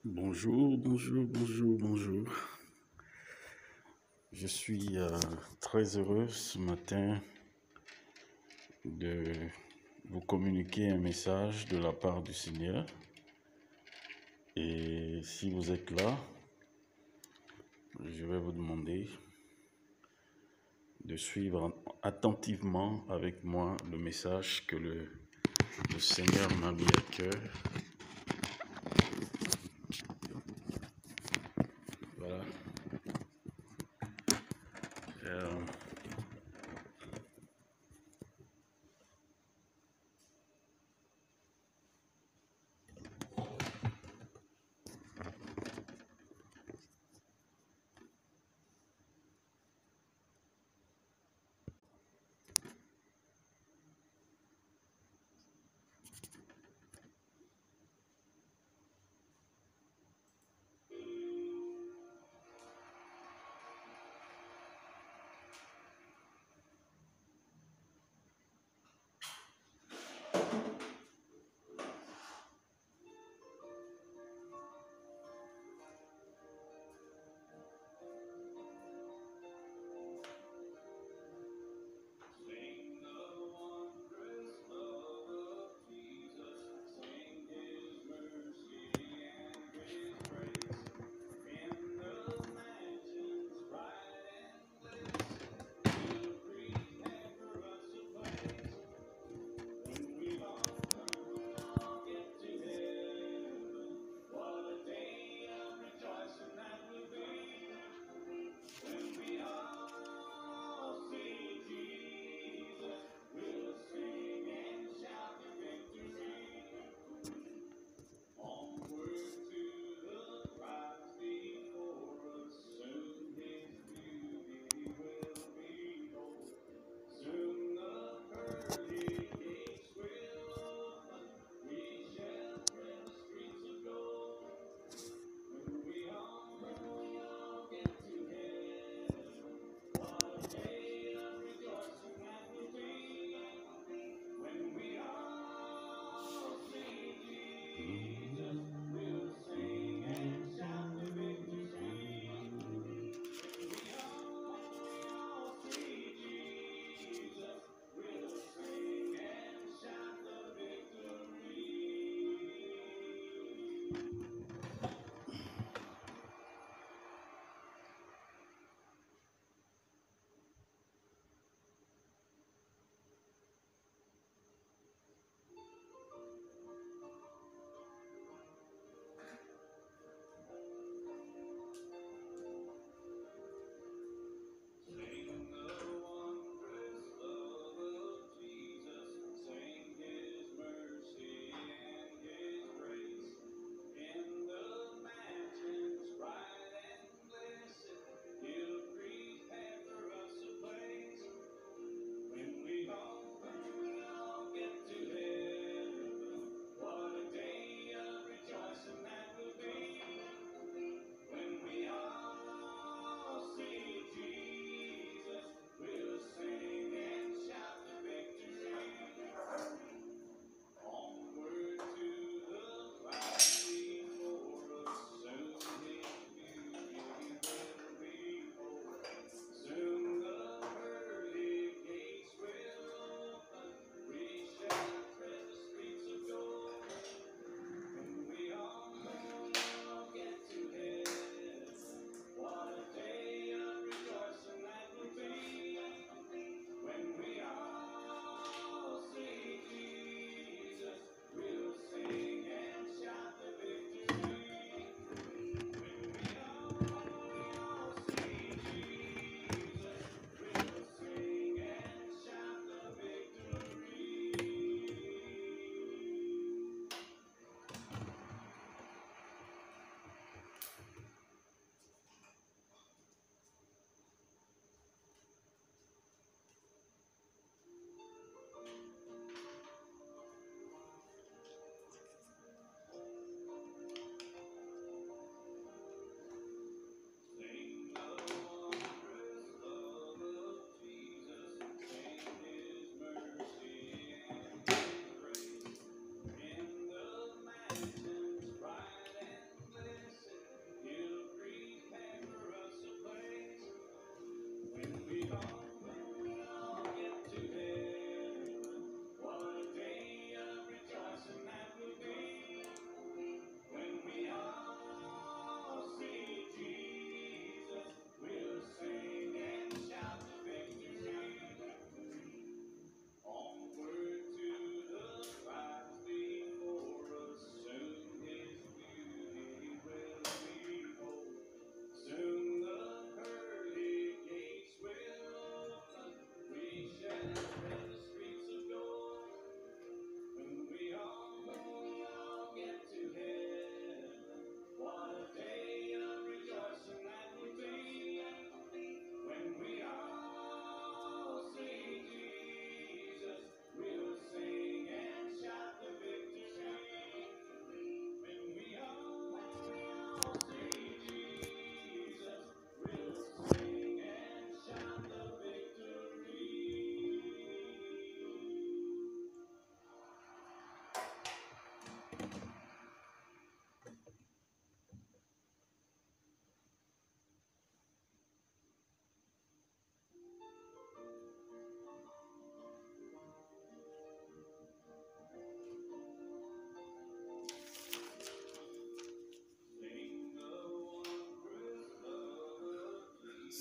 Bonjour, bonjour, bonjour, bonjour. Je suis très heureux ce matin de vous communiquer un message de la part du Seigneur. Et si vous êtes là, je vais vous demander de suivre attentivement avec moi le message que le Seigneur m'a mis à cœur. Voilà. Euh,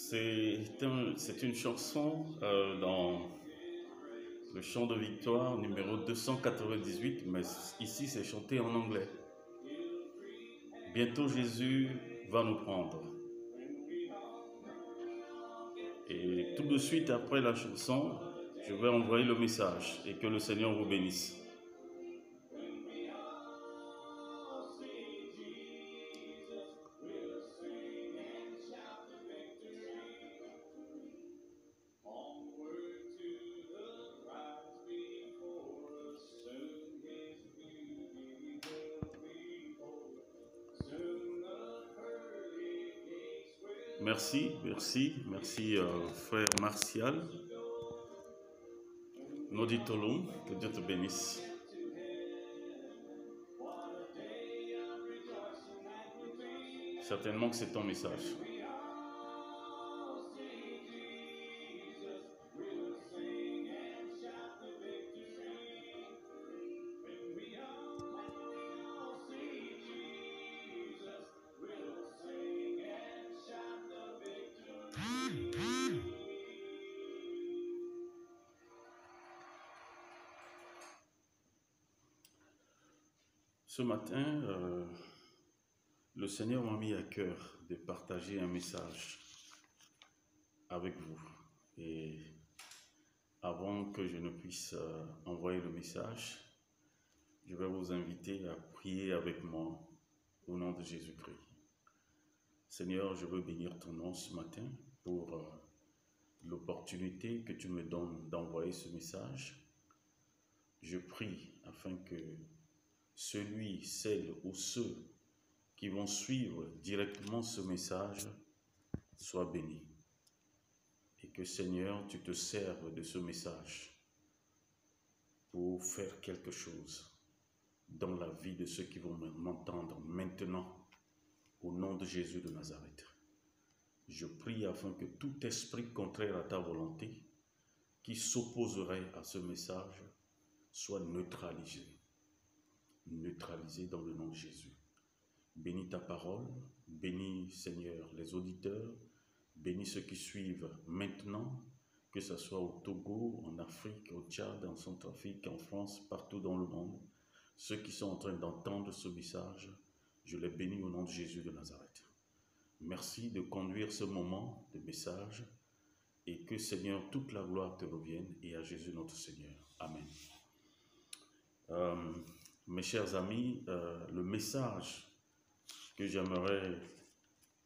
C'est une chanson dans le chant de victoire numéro 298, mais ici c'est chanté en anglais. Bientôt Jésus va nous prendre. Et tout de suite après la chanson, je vais envoyer le message et que le Seigneur vous bénisse. Merci frère Martial. Noditolum, que Dieu te bénisse. Certainement que c'est ton message. Ce matin, le Seigneur m'a mis à cœur de partager un message avec vous. Et avant que je ne puisse envoyer le message, je vais vous inviter à prier avec moi au nom de Jésus-Christ. Seigneur, je veux bénir ton nom ce matin pour l'opportunité que tu me donnes d'envoyer ce message. Je prie afin que celui, celle ou ceux qui vont suivre directement ce message soient bénis. Et que Seigneur, tu te serves de ce message pour faire quelque chose dans la vie de ceux qui vont m'entendre maintenant au nom de Jésus de Nazareth. Je prie afin que tout esprit contraire à ta volonté qui s'opposerait à ce message soit neutralisé. Neutralisé dans le nom de Jésus. Bénis ta parole, bénis Seigneur les auditeurs, bénis ceux qui suivent maintenant, que ce soit au Togo, en Afrique, au Tchad, en Centrafrique, en France, partout dans le monde. Ceux qui sont en train d'entendre ce message, je les bénis au nom de Jésus de Nazareth. Merci de conduire ce moment de message et que Seigneur, toute la gloire te revienne et à Jésus notre Seigneur. Amen. Mes chers amis, le message que j'aimerais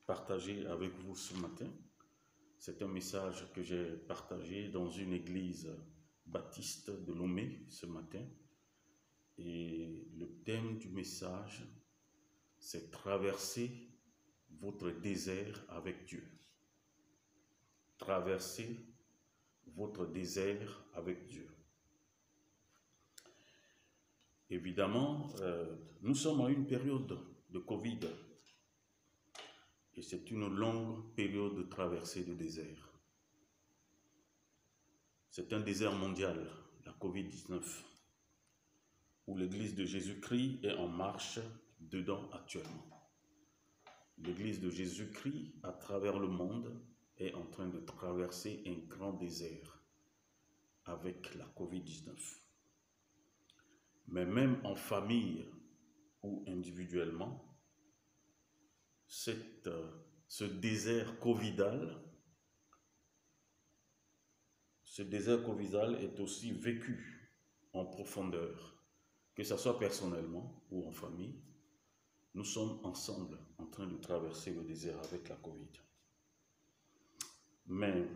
partager avec vous ce matin, c'est un message que j'ai partagé dans une église baptiste de Lomé ce matin. Et le thème du message, c'est traverser votre désert avec Dieu. Traverser votre désert avec Dieu. Évidemment, nous sommes à une période de Covid et c'est une longue période de traversée de désert. C'est un désert mondial, la Covid-19, où l'Église de Jésus-Christ est en marche dedans actuellement. L'Église de Jésus-Christ, à travers le monde, est en train de traverser un grand désert avec la Covid-19. Mais même en famille ou individuellement, ce désert covidal est aussi vécu en profondeur, que ce soit personnellement ou en famille. Nous sommes ensemble en train de traverser le désert avec la Covid. Mais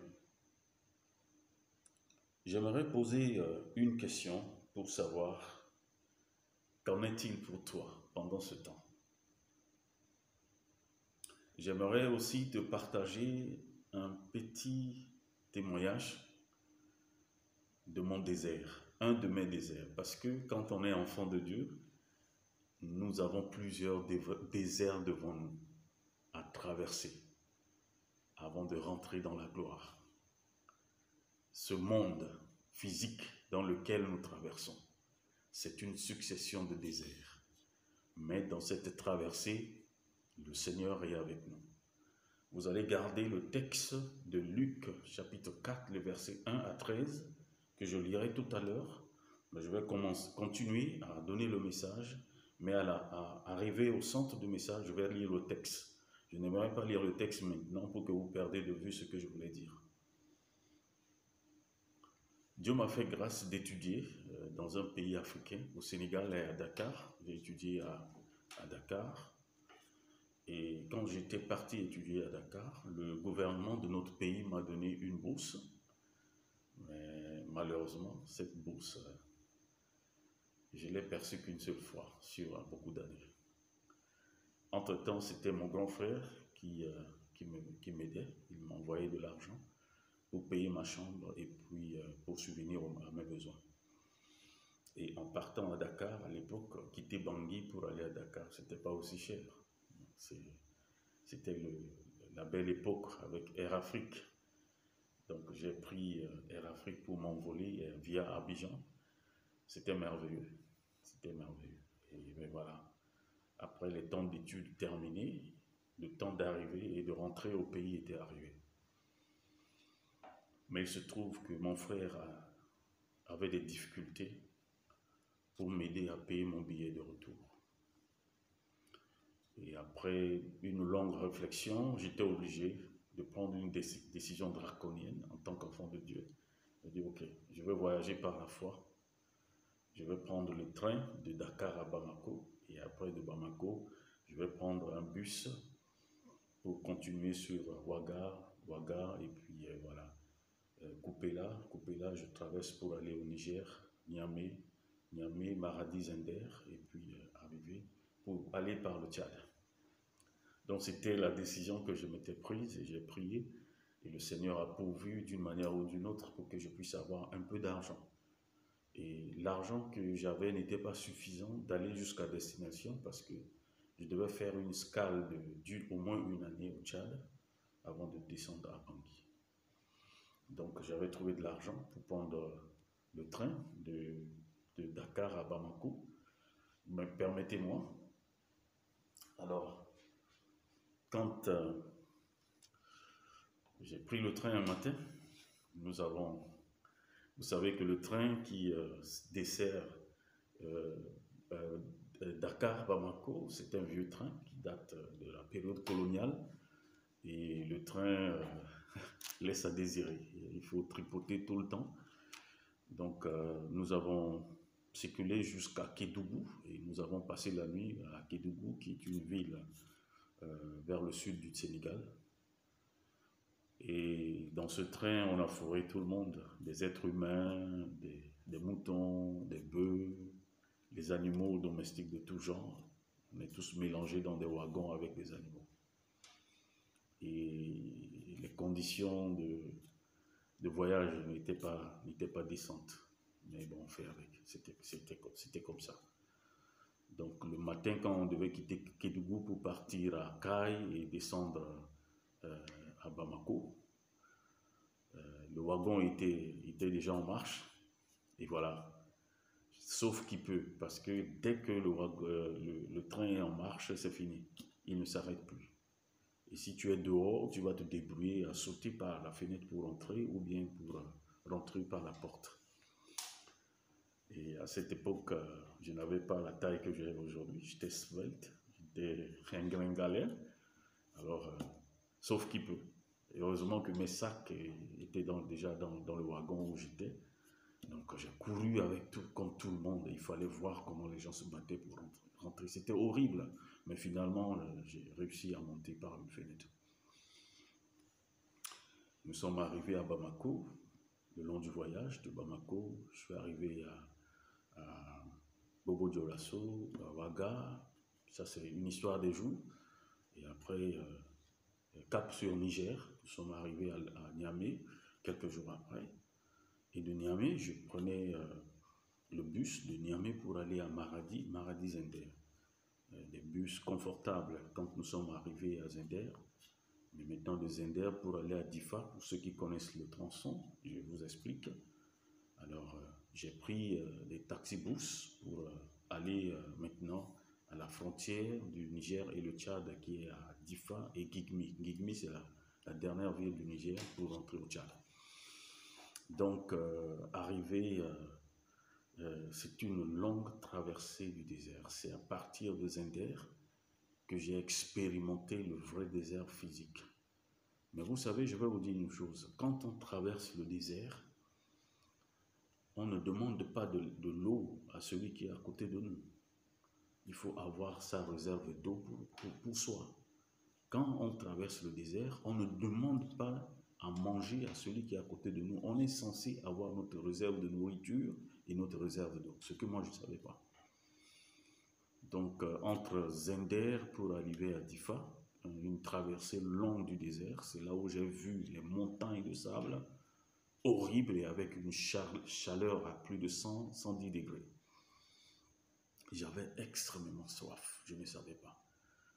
j'aimerais poser une question pour savoir qu'en est-il pour toi pendant ce temps. J'aimerais aussi te partager un petit témoignage de mon désert, un de mes déserts. Parce que quand on est enfant de Dieu, nous avons plusieurs déserts devant nous à traverser avant de rentrer dans la gloire. Ce monde physique dans lequel nous traversons, c'est une succession de déserts. Mais dans cette traversée, le Seigneur est avec nous. vous allez garder le texte de Luc, chapitre 4, les versets 1 à 13, que je lirai tout à l'heure. Je vais continuer à donner le message, mais à arriver au centre du message, je vais lire le texte. Je n'aimerais pas lire le texte maintenant pour que vous perdiez de vue ce que je voulais dire. Dieu m'a fait grâce d'étudier dans un pays africain, au Sénégal et à Dakar. J'ai étudié à Dakar. Et quand j'étais parti étudier à Dakar, le gouvernement de notre pays m'a donné une bourse. Mais malheureusement, cette bourse, je ne l'ai perçue qu'une seule fois sur beaucoup d'années. Entre-temps, c'était mon grand frère qui m'aidait. Il m'envoyait de l'argent pour payer ma chambre et puis pour subvenir à mes besoins. Et en partant à Dakar, à l'époque, quitter Bangui pour aller à Dakar, ce n'était pas aussi cher. C'était la belle époque avec Air Afrique. Donc j'ai pris Air Afrique pour m'envoler via Abidjan. C'était merveilleux. C'était merveilleux. Et voilà. Après les temps d'études terminés, le temps d'arriver et de rentrer au pays était arrivé. Mais il se trouve que mon frère avait des difficultés pour m'aider à payer mon billet de retour. Et après une longue réflexion, j'étais obligé de prendre une décision draconienne en tant qu'enfant de Dieu. Je dis, ok, je vais voyager par la foi. Je vais prendre le train de Dakar à Bamako. Et après de Bamako, je vais prendre un bus pour continuer sur Ouaga, et puis voilà. Kupela, je traverse pour aller au Niger, Niamey, Maradi, Zender, et puis arriver pour aller par le Tchad. Donc c'était la décision que je m'étais prise et j'ai prié. Et le Seigneur a pourvu d'une manière ou d'une autre pour que je puisse avoir un peu d'argent. Et l'argent que j'avais n'était pas suffisant d'aller jusqu'à destination parce que je devais faire une escale d'au moins une année au Tchad avant de descendre à Bangui. Donc j'avais trouvé de l'argent pour prendre le train de Dakar à Bamako. Mais permettez-moi. Alors, quand j'ai pris le train un matin, vous savez que le train qui dessert Dakar-Bamako, c'est un vieux train qui date de la période coloniale. Et le train laisse à désirer. Il faut tripoter tout le temps. Donc, nous avons circulé jusqu'à Kédougou et nous avons passé la nuit à Kédougou, qui est une ville vers le sud du Sénégal. Et dans ce train, on a fourré tout le monde, des êtres humains, des moutons, des bœufs, les animaux domestiques de tout genre. On est tous mélangés dans des wagons avec des animaux. Et les conditions de voyage n'étaient pas décentes. Mais bon, on fait avec. C'était comme ça. Donc le matin, quand on devait quitter Kédougou pour partir à Kaï et descendre à Bamako, le wagon était déjà en marche. Et voilà. Sauf qu'il peut, parce que dès que le train est en marche, c'est fini. Il ne s'arrête plus. Et si tu es dehors, tu vas te débrouiller à sauter par la fenêtre pour entrer ou bien pour rentrer par la porte. Et à cette époque, je n'avais pas la taille que j'ai aujourd'hui. J'étais svelte, j'étais ringringalais. Alors, sauf qu'il peut. Et heureusement que mes sacs étaient déjà dans le wagon où j'étais. Donc j'ai couru comme tout le monde. Il fallait voir comment les gens se battaient pour rentrer. C'était horrible. Mais finalement, j'ai réussi à monter par une fenêtre. Nous sommes arrivés à Bamako. Le long du voyage de Bamako, je suis arrivé à Bobo Dioulasso, à Ouaga. Ça, c'est une histoire des jours. Et après, cap sur Niger. Nous sommes arrivés à Niamey quelques jours après. Et de Niamey, je prenais le bus de Niamey pour aller à Maradi Zender. Des bus confortables quand nous sommes arrivés à Zender. Mais maintenant de Zender pour aller à Difa, pour ceux qui connaissent le tronçon, je vous explique. Alors j'ai pris des taxibus pour aller maintenant à la frontière du Niger et le Tchad qui est à Difa et Gigmi. Gigmi, c'est la dernière ville du Niger pour rentrer au Tchad. Donc, c'est une longue traversée du désert. C'est à partir de Zender que j'ai expérimenté le vrai désert physique. Mais vous savez, je vais vous dire une chose. Quand on traverse le désert, on ne demande pas de l'eau à celui qui est à côté de nous. Il faut avoir sa réserve d'eau pour soi. Quand on traverse le désert, on ne demande pas à manger à celui qui est à côté de nous. On est censé avoir notre réserve de nourriture et notre réserve d'eau, ce que moi je ne savais pas. Donc, entre Zender pour arriver à Difa, une traversée longue du désert, c'est là où j'ai vu les montagnes de sable horribles et avec une chaleur à plus de 110 degrés. J'avais extrêmement soif, je ne savais pas.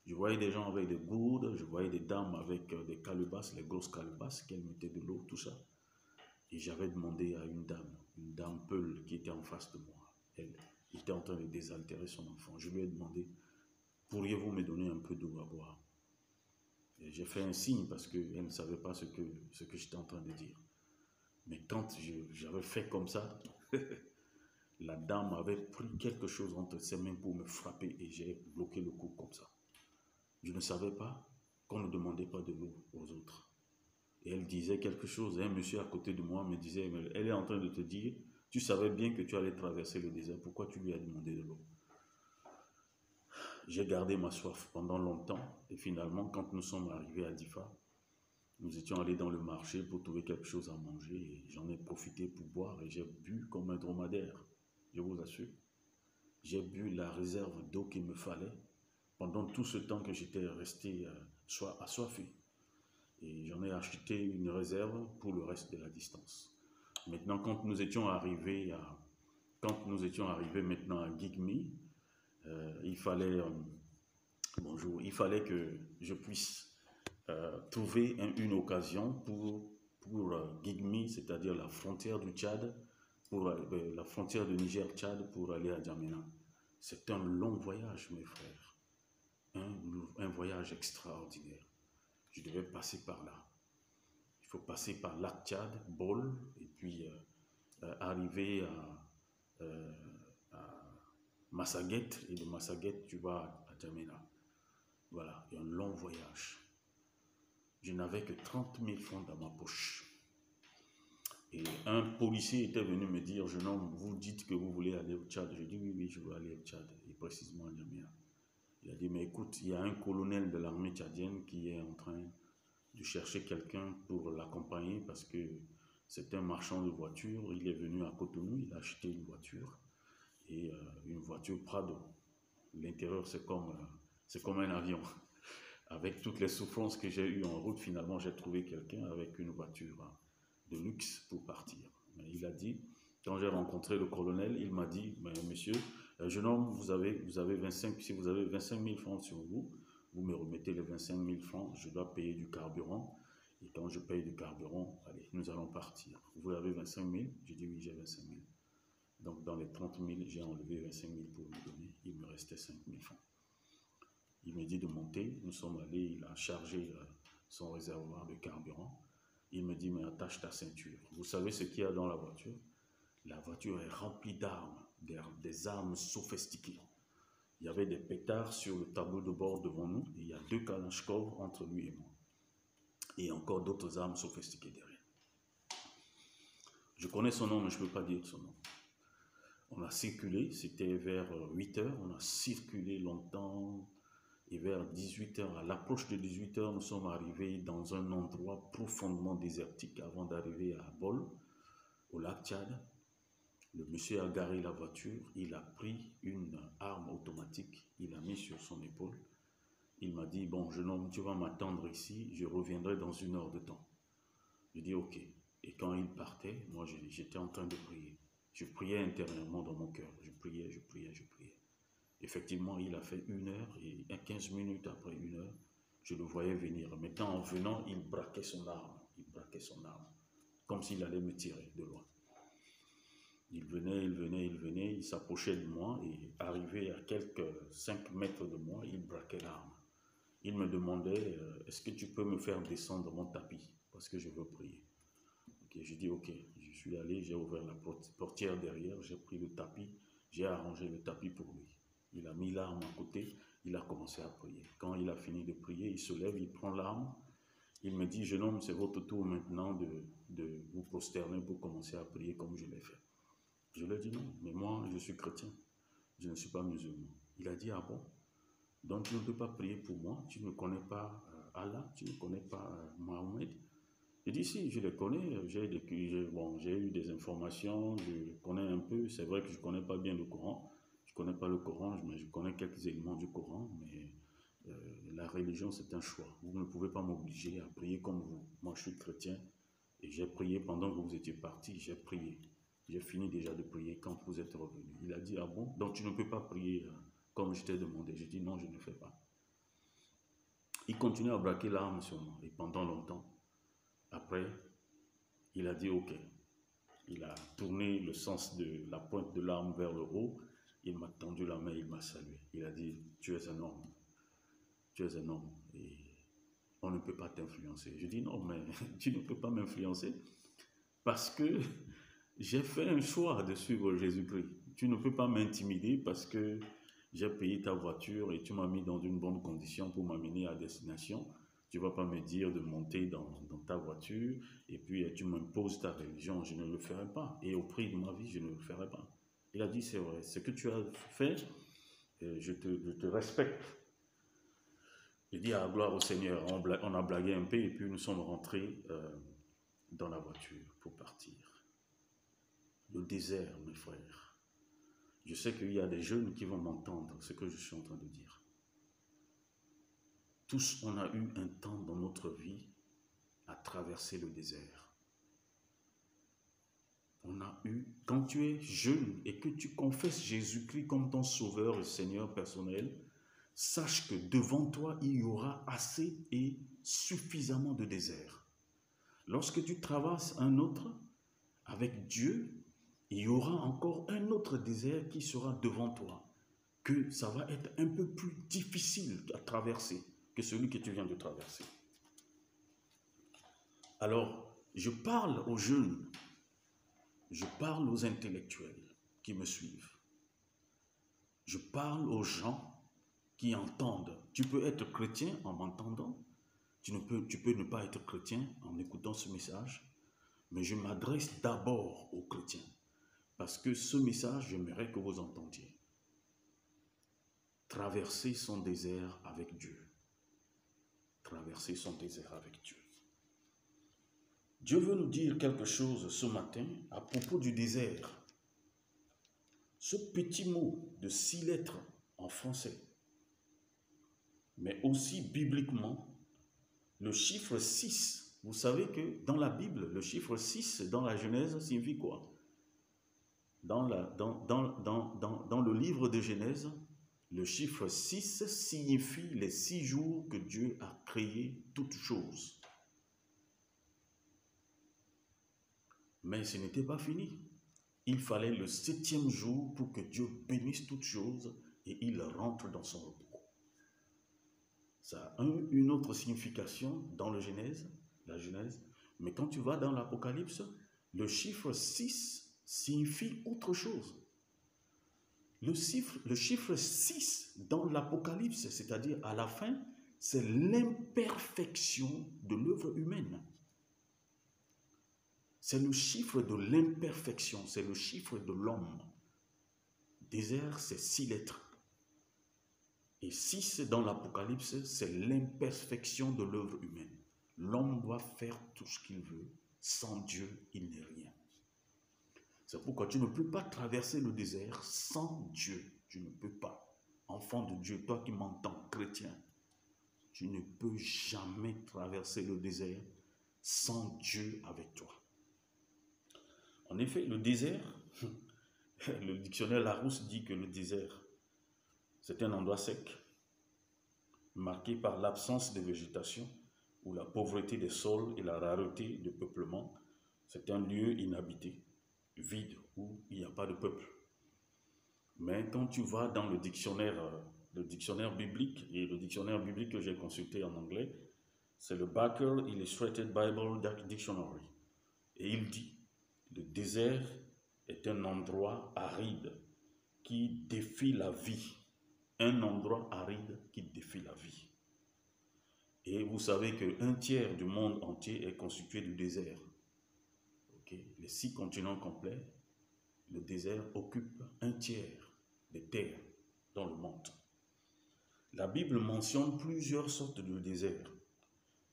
Je voyais des gens avec des gourdes, je voyais des dames avec des calebasses, les grosses calebasses, qu'elles mettaient de l'eau, tout ça. Et j'avais demandé à une dame Peul qui était en face de moi. Elle était en train de désaltérer son enfant. Je lui ai demandé, pourriez-vous me donner un peu d'eau à boire? Et j'ai fait un signe parce qu'elle ne savait pas ce que j'étais en train de dire. Mais quand j'avais fait comme ça, la dame avait pris quelque chose entre ses mains pour me frapper et j'ai bloqué le cou comme ça. Je ne savais pas qu'on ne demandait pas de l'eau aux autres. Et elle disait quelque chose. Un monsieur à côté de moi me disait, elle est en train de te dire, tu savais bien que tu allais traverser le désert, pourquoi tu lui as demandé de l'eau? J'ai gardé ma soif pendant longtemps et finalement, quand nous sommes arrivés à Difa, nous étions allés dans le marché pour trouver quelque chose à manger et j'en ai profité pour boire et j'ai bu comme un dromadaire, je vous assure. J'ai bu la réserve d'eau qu'il me fallait pendant tout ce temps que j'étais resté assoiffé. Et j'en ai acheté une réserve pour le reste de la distance. Maintenant, quand nous étions arrivés maintenant à Gigmi, il fallait que je puisse trouver une occasion pour Gigmi, c'est-à-dire la frontière du Tchad, pour la frontière du Niger-Tchad pour aller à Djamena. C'est un long voyage, mes frères. Un voyage extraordinaire. Je devais passer par là. Il faut passer par lac Tchad, Bol, et puis arriver à Massaguet, et de Massaguet, tu vas à Djamena. Voilà, un long voyage. Je n'avais que 30 000 francs dans ma poche. Et un policier était venu me dire, jeune homme, vous dites que vous voulez aller au Tchad. Je dis, oui, je veux aller au Tchad, et précisément à Djamena. Il a dit, mais écoute, il y a un colonel de l'armée tchadienne qui est en train de chercher quelqu'un pour l'accompagner parce que c'est un marchand de voitures. Il est venu à Cotonou, il a acheté une voiture et une voiture Prado. L'intérieur, c'est comme un avion. Avec toutes les souffrances que j'ai eues en route, finalement, j'ai trouvé quelqu'un avec une voiture de luxe pour partir. Mais il a dit, quand j'ai rencontré le colonel, il m'a dit, monsieur, jeune homme, si vous avez 25 000 francs sur vous, vous me remettez les 25 000 francs, je dois payer du carburant. Et quand je paye du carburant, allez, nous allons partir. Vous avez 25 000? J'ai dit oui, j'ai 25 000. Donc dans les 30 000, j'ai enlevé 25 000 pour lui donner. Il me restait 5 000 francs. Il m'a dit de monter. Nous sommes allés, il a chargé son réservoir de carburant. Il me dit, mais attache ta ceinture. Vous savez ce qu'il y a dans la voiture? La voiture est remplie d'armes, des armes sophistiquées. Il y avait des pétards sur le tableau de bord devant nous. Et il y a 2 Kalachnikov entre lui et moi. Et encore d'autres armes sophistiquées derrière. Je connais son nom, mais je ne peux pas dire son nom. On a circulé, c'était vers 8 heures. On a circulé longtemps. Et vers 18 heures, à l'approche de 18 heures, nous sommes arrivés dans un endroit profondément désertique avant d'arriver à Bol, au lac Tchad. Le monsieur a garé la voiture, il a pris une arme automatique, il l'a mis sur son épaule. Il m'a dit, bon, jeune homme, tu vas m'attendre ici, je reviendrai dans 1 heure de temps. Je dis, ok. Et quand il partait, moi, j'étais en train de prier. Je priais intérieurement dans mon cœur. Je priais. Effectivement, il a fait 1 heure et 15 minutes après 1 heure, je le voyais venir. Maintenant, en venant, il braquait son arme. Comme s'il allait me tirer de loin. Il venait, il s'approchait de moi et arrivé à quelques 5 mètres de moi, il braquait l'arme. Il me demandait, est-ce que tu peux me faire descendre mon tapis parce que je veux prier. Okay, j'ai dit ok, je suis allé, j'ai ouvert la portière derrière, j'ai pris le tapis, j'ai arrangé le tapis pour lui. Il a mis l'arme à côté, il a commencé à prier. Quand il a fini de prier, il se lève, il prend l'arme, il me dit, jeune homme, c'est votre tour maintenant de vous prosterner pour commencer à prier comme je l'ai fait. Je lui ai dit non, mais moi je suis chrétien, je ne suis pas musulman. Il a dit, ah bon? Donc tu ne peux pas prier pour moi, tu ne connais pas Allah, tu ne connais pas Mohamed. J'ai dit si, je les connais, j'ai eu des informations, je connais un peu, c'est vrai que je ne connais pas bien le Coran, je ne connais pas le Coran, mais je connais quelques éléments du Coran, mais la religion c'est un choix. Vous ne pouvez pas m'obliger à prier comme vous. Moi je suis chrétien et j'ai prié pendant que vous étiez partis, j'ai prié. J'ai fini déjà de prier quand vous êtes revenu. Il a dit, ah bon, donc tu ne peux pas prier comme je t'ai demandé. J'ai dit non, je ne fais pas. Il continue à braquer l'arme sur moi et pendant longtemps. Après, il a dit ok. Il a tourné le sens de la pointe de l'arme vers le haut. Il m'a tendu la main, il m'a salué. Il a dit, tu es un homme. Tu es un homme et on ne peut pas t'influencer. Je dis non, mais tu ne peux pas m'influencer parce que j'ai fait un choix de suivre Jésus-Christ. Tu ne peux pas m'intimider parce que j'ai payé ta voiture et tu m'as mis dans une bonne condition pour m'amener à destination. Tu ne vas pas me dire de monter dans ta voiture et puis tu m'imposes ta religion. Je ne le ferai pas. Et au prix de ma vie, je ne le ferai pas. Il a dit, c'est vrai, ce que tu as fait, je te respecte. Il dit, ah, gloire au Seigneur. On a blagué un peu et puis nous sommes rentrés dans la voiture pour partir. Le désert, mes frères. Je sais qu'il y a des jeunes qui vont m'entendre ce que je suis en train de dire. Tous, on a eu un temps dans notre vie à traverser le désert. On a eu, quand tu es jeune et que tu confesses Jésus-Christ comme ton sauveur et Seigneur personnel, sache que devant toi, il y aura assez et suffisamment de désert. Lorsque tu traverses un autre avec Dieu, il y aura encore un autre désert qui sera devant toi, que ça va être un peu plus difficile à traverser que celui que tu viens de traverser. Alors, je parle aux jeunes, je parle aux intellectuels qui me suivent, je parle aux gens qui entendent. Tu peux être chrétien en m'entendant, tu peux ne pas être chrétien en écoutant ce message, mais je m'adresse d'abord aux chrétiens. Parce que ce message, j'aimerais que vous entendiez. Traverser son désert avec Dieu. Traverser son désert avec Dieu. Dieu veut nous dire quelque chose ce matin à propos du désert. Ce petit mot de 6 lettres en français, mais aussi bibliquement, le chiffre 6. Vous savez que dans la Bible, le chiffre 6 dans la Genèse signifie quoi? Dans le livre de Genèse, le chiffre 6 signifie les 6 jours que Dieu a créé toutes choses. Mais ce n'était pas fini. Il fallait le 7e jour pour que Dieu bénisse toutes choses et il rentre dans son repos. Ça a une autre signification dans la Genèse, mais quand tu vas dans l'Apocalypse, le chiffre 6 signifie autre chose. Le chiffre 6 dans l'Apocalypse, c'est-à-dire à la fin, c'est l'imperfection de l'œuvre humaine. C'est le chiffre de l'imperfection, c'est le chiffre de l'homme. Désert, c'est 6 lettres. Et 6 dans l'Apocalypse, c'est l'imperfection de l'œuvre humaine. L'homme doit faire tout ce qu'il veut. Sans Dieu, il n'est rien. C'est pourquoi tu ne peux pas traverser le désert sans Dieu. Tu ne peux pas. Enfant de Dieu, toi qui m'entends, chrétien, tu ne peux jamais traverser le désert sans Dieu avec toi. En effet, le désert, le dictionnaire Larousse dit que le désert, c'est un endroit sec, marqué par l'absence de végétation ou la pauvreté des sols et la rareté de peuplement. C'est un lieu inhabité. vide, où il n'y a pas de peuple. Mais quand tu vas dans le dictionnaire biblique, et le dictionnaire biblique que j'ai consulté en anglais, c'est le Barker Illustrated Bible Dictionary. Et il dit, le désert est un endroit aride qui défie la vie. Un endroit aride qui défie la vie. Et vous savez qu'un tiers du monde entier est constitué du désert. Okay? Les 6 continents complets, le désert occupe un tiers des terres dans le monde. La Bible mentionne plusieurs sortes de déserts.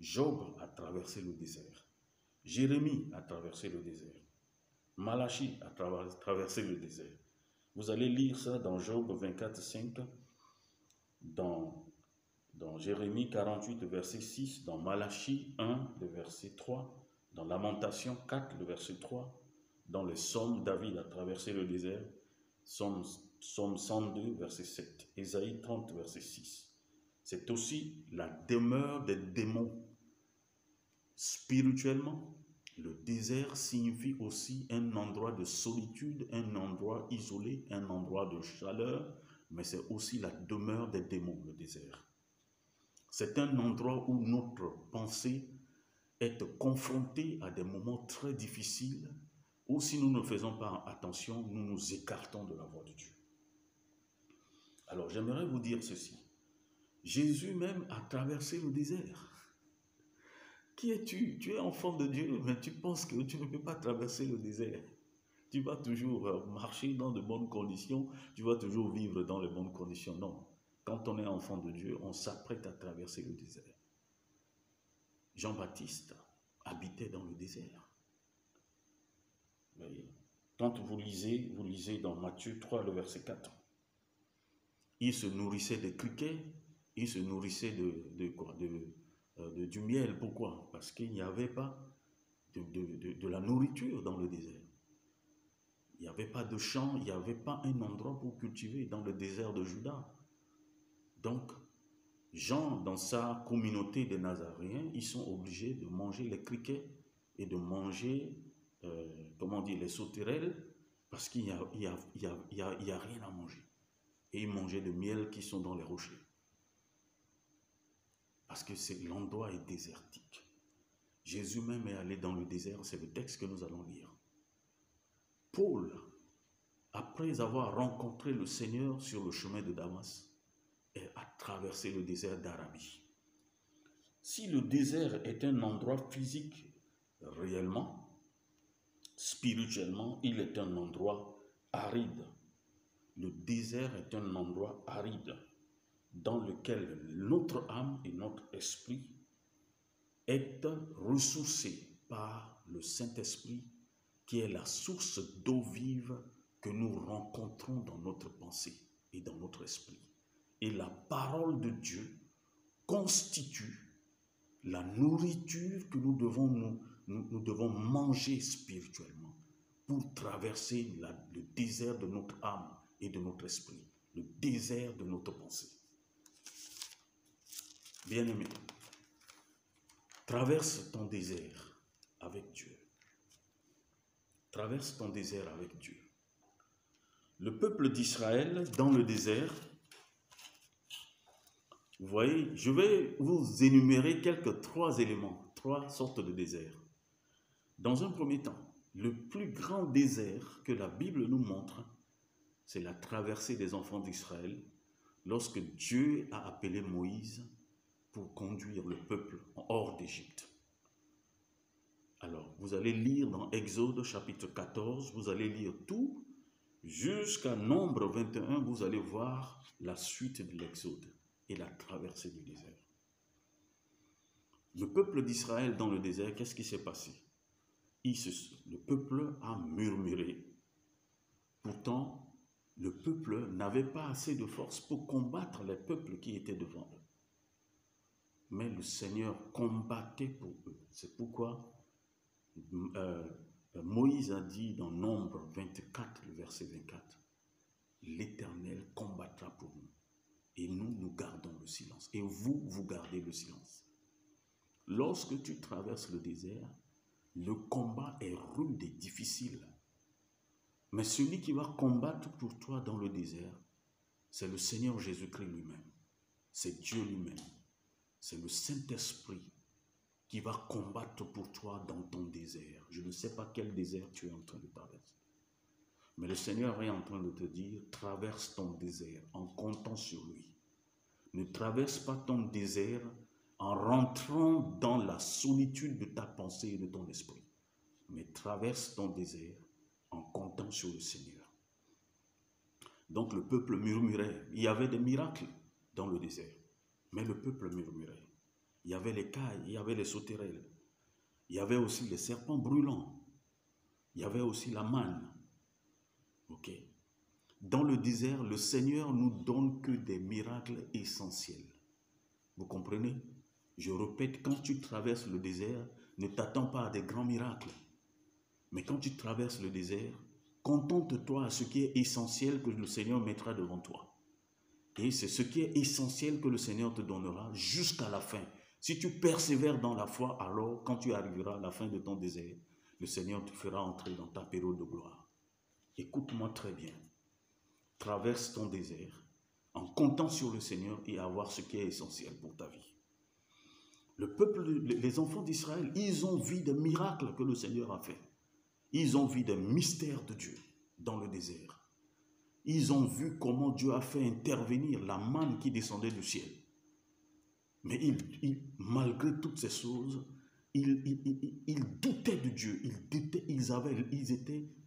Job a traversé le désert. Jérémie a traversé le désert. Malachie a traversé le désert. Vous allez lire ça dans Job 24, 5, dans Jérémie 48, le verset 6, dans Malachie 1, le verset 3, dans Lamentation 4, le verset 3, dans les Psaumes, David a traversé le désert, Psaume 102, verset 7, Ésaïe 30, verset 6. C'est aussi la demeure des démons. Spirituellement, le désert signifie aussi un endroit de solitude, un endroit isolé, un endroit de chaleur, mais c'est aussi la demeure des démons, le désert. C'est un endroit où notre pensée est confrontée à des moments très difficiles, où si nous ne faisons pas attention, nous nous écartons de la voie de Dieu. Alors j'aimerais vous dire ceci. Jésus même a traversé le désert. Qui es-tu? Tu es enfant de Dieu, mais tu penses que tu ne peux pas traverser le désert. Tu vas toujours marcher dans de bonnes conditions, tu vas toujours vivre dans les bonnes conditions. Non. Quand on est enfant de Dieu, on s'apprête à traverser le désert. Jean-Baptiste habitait dans le désert. Voyez. Quand vous lisez dans Matthieu 3, le verset 4. Il se nourrissait des criquets, il se nourrissait du miel. Pourquoi? Parce qu'il n'y avait pas de la nourriture dans le désert. Il n'y avait pas de champ, il n'y avait pas un endroit pour cultiver dans le désert de Juda. Donc, Jean, dans sa communauté des Nazaréens, ils sont obligés de manger les criquets et de manger, les sauterelles, parce qu'il n'y a rien à manger. Et ils mangeaient le miel qui sont dans les rochers. Parce que l'endroit est désertique. Jésus même est allé dans le désert, c'est le texte que nous allons lire. Paul, après avoir rencontré le Seigneur sur le chemin de Damas, a traversé le désert d'Arabie. Si le désert est un endroit physique, réellement, spirituellement, il est un endroit aride. Le désert est un endroit aride dans lequel notre âme et notre esprit est ressourcé par le Saint-Esprit qui est la source d'eau vive que nous rencontrons dans notre pensée et dans notre esprit. Et la parole de Dieu constitue la nourriture que nous devons manger spirituellement pour traverser le désert de notre âme et de notre esprit, le désert de notre pensée. Bien-aimé, traverse ton désert avec Dieu. Traverse ton désert avec Dieu. Le peuple d'Israël dans le désert, vous voyez, je vais vous énumérer trois éléments, 3 sortes de déserts. Dans un premier temps, le plus grand désert que la Bible nous montre, c'est la traversée des enfants d'Israël lorsque Dieu a appelé Moïse pour conduire le peuple hors d'Égypte. Alors, vous allez lire dans Exode chapitre 14, vous allez lire tout, jusqu'à Nombre 21, vous allez voir la suite de l'Exode et la traversée du désert. Le peuple d'Israël dans le désert, qu'est-ce qui s'est passé? Le peuple a murmuré. Pourtant, le peuple n'avait pas assez de force pour combattre les peuples qui étaient devant eux. Mais le Seigneur combattait pour eux. C'est pourquoi Moïse a dit dans Nombre 24, le verset 24, « L'Éternel combattra pour nous, et nous gardons le silence. Et vous gardez le silence. » Lorsque tu traverses le désert, le combat est rude et difficile. Mais celui qui va combattre pour toi dans le désert, c'est le Seigneur Jésus-Christ lui-même. C'est Dieu lui-même. C'est le Saint-Esprit qui va combattre pour toi dans ton désert. Je ne sais pas quel désert tu es en train de traverser. Mais le Seigneur est en train de te dire, traverse ton désert en comptant sur lui. Ne traverse pas ton désert en rentrant dans la solitude de ta pensée et de ton esprit. Mais traverse ton désert en comptant sur le Seigneur. Donc le peuple murmurait. Il y avait des miracles dans le désert. Mais le peuple murmurait. Il y avait les cailles, il y avait les sauterelles. Il y avait aussi les serpents brûlants. Il y avait aussi la manne. Ok. Dans le désert, le Seigneur nous donne que des miracles essentiels. Vous comprenez? Je répète, quand tu traverses le désert, ne t'attends pas à des grands miracles. Mais quand tu traverses le désert, contente-toi à ce qui est essentiel que le Seigneur mettra devant toi. Et c'est ce qui est essentiel que le Seigneur te donnera jusqu'à la fin. Si tu persévères dans la foi, alors quand tu arriveras à la fin de ton désert, le Seigneur te fera entrer dans ta période de gloire. Écoute-moi très bien. Traverse ton désert en comptant sur le Seigneur et avoir ce qui est essentiel pour ta vie. Le peuple, les enfants d'Israël, ils ont vu des miracles que le Seigneur a fait. Ils ont vu des mystères de Dieu dans le désert. Ils ont vu comment Dieu a fait intervenir la manne qui descendait du ciel. Mais malgré toutes ces choses, ils doutaient de Dieu.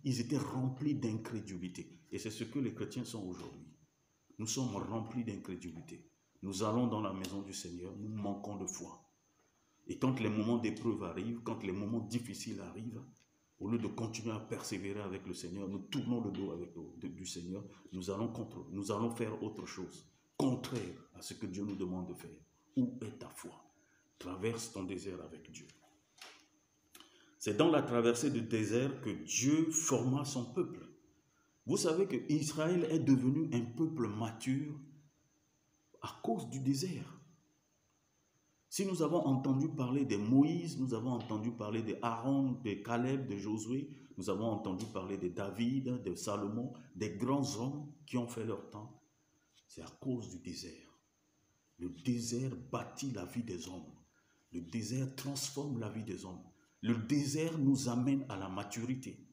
Ils étaient remplis d'incrédulité. Et c'est ce que les chrétiens sont aujourd'hui. Nous sommes remplis d'incrédulité. Nous allons dans la maison du Seigneur, nous manquons de foi. Et quand les moments d'épreuve arrivent, quand les moments difficiles arrivent, au lieu de continuer à persévérer avec le Seigneur, nous tournons le dos du Seigneur, nous allons faire autre chose, contraire à ce que Dieu nous demande de faire. Où est ta foi? Traverse ton désert avec Dieu. C'est dans la traversée du désert que Dieu forma son peuple. Vous savez que Israël est devenu un peuple mature à cause du désert. Si nous avons entendu parler de Moïse, nous avons entendu parler de Aaron, de Caleb, de Josué, nous avons entendu parler de David, de Salomon, des grands hommes qui ont fait leur temps, c'est à cause du désert. Le désert bâtit la vie des hommes. Le désert transforme la vie des hommes. Le désert nous amène à la maturité.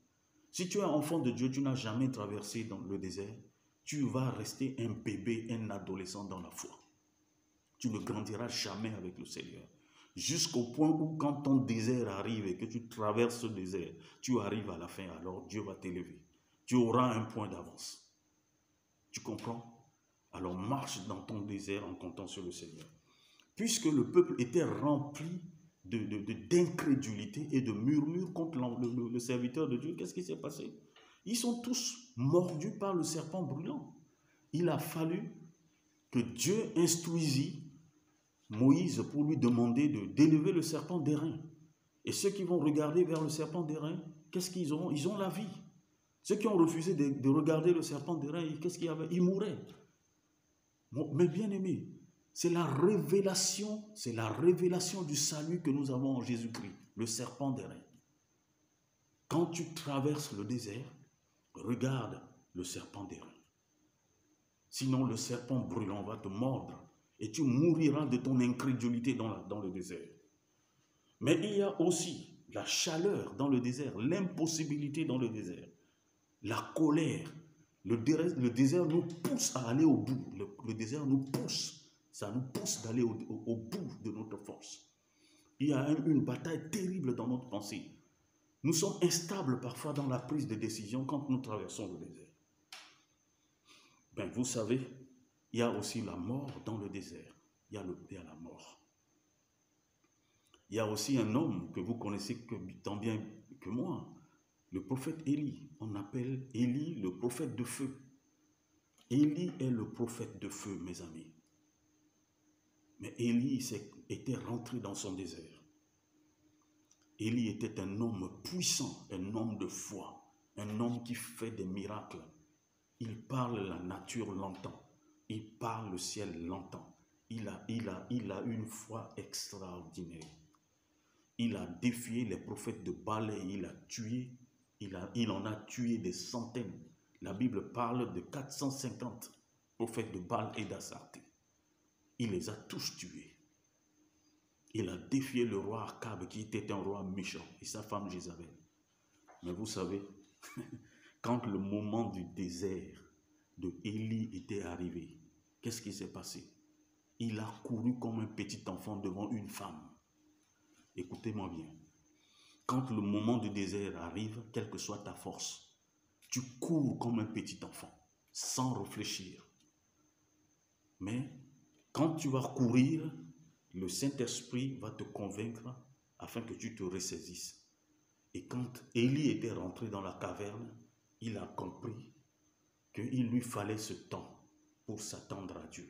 Si tu es enfant de Dieu, tu n'as jamais traversé dans le désert, tu vas rester un bébé, un adolescent dans la foi. Tu ne grandiras jamais avec le Seigneur. Jusqu'au point où quand ton désert arrive et que tu traverses ce désert, tu arrives à la fin, alors Dieu va t'élever. Tu auras un point d'avance. Tu comprends? Alors marche dans ton désert en comptant sur le Seigneur. Puisque le peuple était rempli d'incrédulité et de murmures contre le serviteur de Dieu, qu'est-ce qui s'est passé? Ils sont tous mordus par le serpent brûlant. Il a fallu que Dieu instruisit Moïse pour lui demander d'élever le serpent d'airain. Et ceux qui vont regarder vers le serpent d'airain, qu'est-ce qu'ils auront? Ils ont la vie. Ceux qui ont refusé de regarder le serpent d'airain, qu'est-ce qu'il y avait? Ils mouraient. Mais bien aimé, c'est la révélation du salut que nous avons en Jésus-Christ, le serpent d'airain. Quand tu traverses le désert, regarde le serpent d'airain. Sinon, le serpent brûlant va te mordre et tu mouriras de ton incrédulité dans le désert. Mais il y a aussi la chaleur dans le désert, l'impossibilité dans le désert, la colère. Le désert nous pousse à aller au bout. Le désert nous pousse. Ça nous pousse d'aller au bout de notre force. Il y a une bataille terrible dans notre pensée. Nous sommes instables parfois dans la prise de décision quand nous traversons le désert. Ben, vous savez, il y a aussi la mort dans le désert. Il y a la mort. Il y a aussi un homme que vous connaissez tant bien que moi, le prophète Élie. On appelle Élie le prophète de feu. Élie est le prophète de feu, mes amis. Mais Élie était rentré dans son désert. Élie était un homme puissant, un homme de foi, un homme qui fait des miracles. Il parle la nature longtemps. Il parle le ciel longtemps. Il a une foi extraordinaire. Il a défié les prophètes de Baal et il a tué il en a tué des centaines. La Bible parle de 450 prophètes de Baal et d'Astarté. Il les a tous tués. Il a défié le roi Akab, qui était un roi méchant, et sa femme Jézabel. Mais vous savez, quand le moment du désert de Élie était arrivé, qu'est-ce qui s'est passé? Il a couru comme un petit enfant devant une femme. Écoutez-moi bien. Quand le moment du désert arrive, quelle que soit ta force, tu cours comme un petit enfant, sans réfléchir. Mais quand tu vas courir, le Saint-Esprit va te convaincre afin que tu te ressaisisses. Et quand Élie était rentré dans la caverne, il a compris qu'il lui fallait ce temps pour s'attendre à Dieu.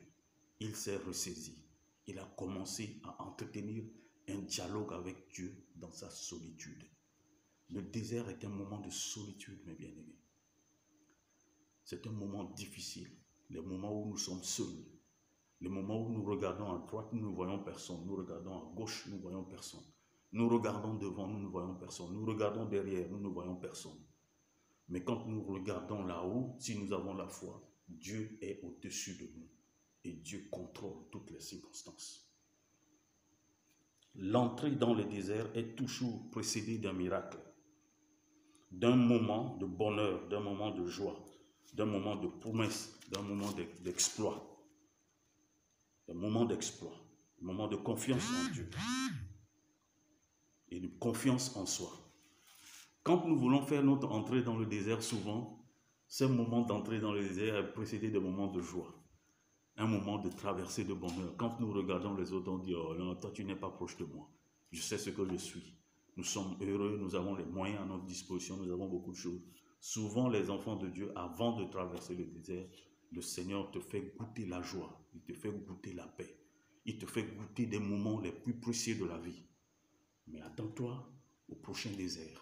Il s'est ressaisi. Il a commencé à entretenir un dialogue avec Dieu dans sa solitude. Le désert est un moment de solitude, mes bien-aimés. C'est un moment difficile, les moments où nous sommes seuls, les moments où nous regardons à droite, nous ne voyons personne, nous regardons à gauche, nous ne voyons personne. Nous regardons devant, nous ne voyons personne. Nous regardons derrière, nous ne voyons personne. Mais quand nous regardons là-haut, si nous avons la foi, Dieu est au-dessus de nous et Dieu contrôle toutes les circonstances. L'entrée dans le désert est toujours précédée d'un miracle, d'un moment de bonheur, d'un moment de joie, d'un moment de promesse, d'un moment d'exploit. Un moment d'exploit, un moment de confiance en Dieu et de confiance en soi. Quand nous voulons faire notre entrée dans le désert, souvent, ce moment d'entrée dans le désert est précédé de moments de joie, un moment de traversée de bonheur. Quand nous regardons les autres, on dit « Oh non, toi tu n'es pas proche de moi, je sais ce que je suis. » Nous sommes heureux, nous avons les moyens à notre disposition, nous avons beaucoup de choses. Souvent, les enfants de Dieu, avant de traverser le désert, le Seigneur te fait goûter la joie, il te fait goûter la paix, il te fait goûter des moments les plus précieux de la vie. Mais attends-toi au prochain désert.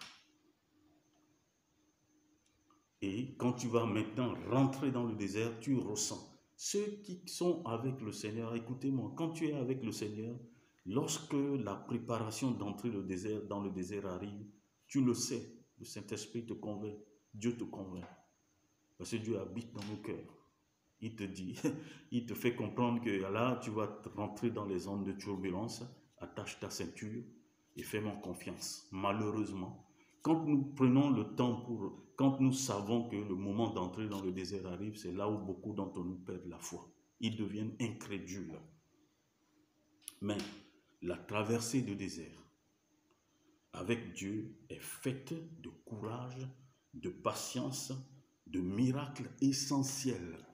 Et quand tu vas maintenant rentrer dans le désert, tu ressens. Ceux qui sont avec le Seigneur, écoutez-moi, quand tu es avec le Seigneur, lorsque la préparation d'entrer dans le désert arrive, tu le sais, le Saint-Esprit te convainc, Dieu te convainc. Parce que Dieu habite dans nos cœurs. Il te dit, il te fait comprendre que là, tu vas rentrer dans les zones de turbulence, attache ta ceinture et fais-moi confiance. Malheureusement, quand nous prenons le temps quand nous savons que le moment d'entrer dans le désert arrive, c'est là où beaucoup d'entre nous perdent la foi. Ils deviennent incrédules. Mais la traversée du désert avec Dieu est faite de courage, de patience, de miracles essentiels.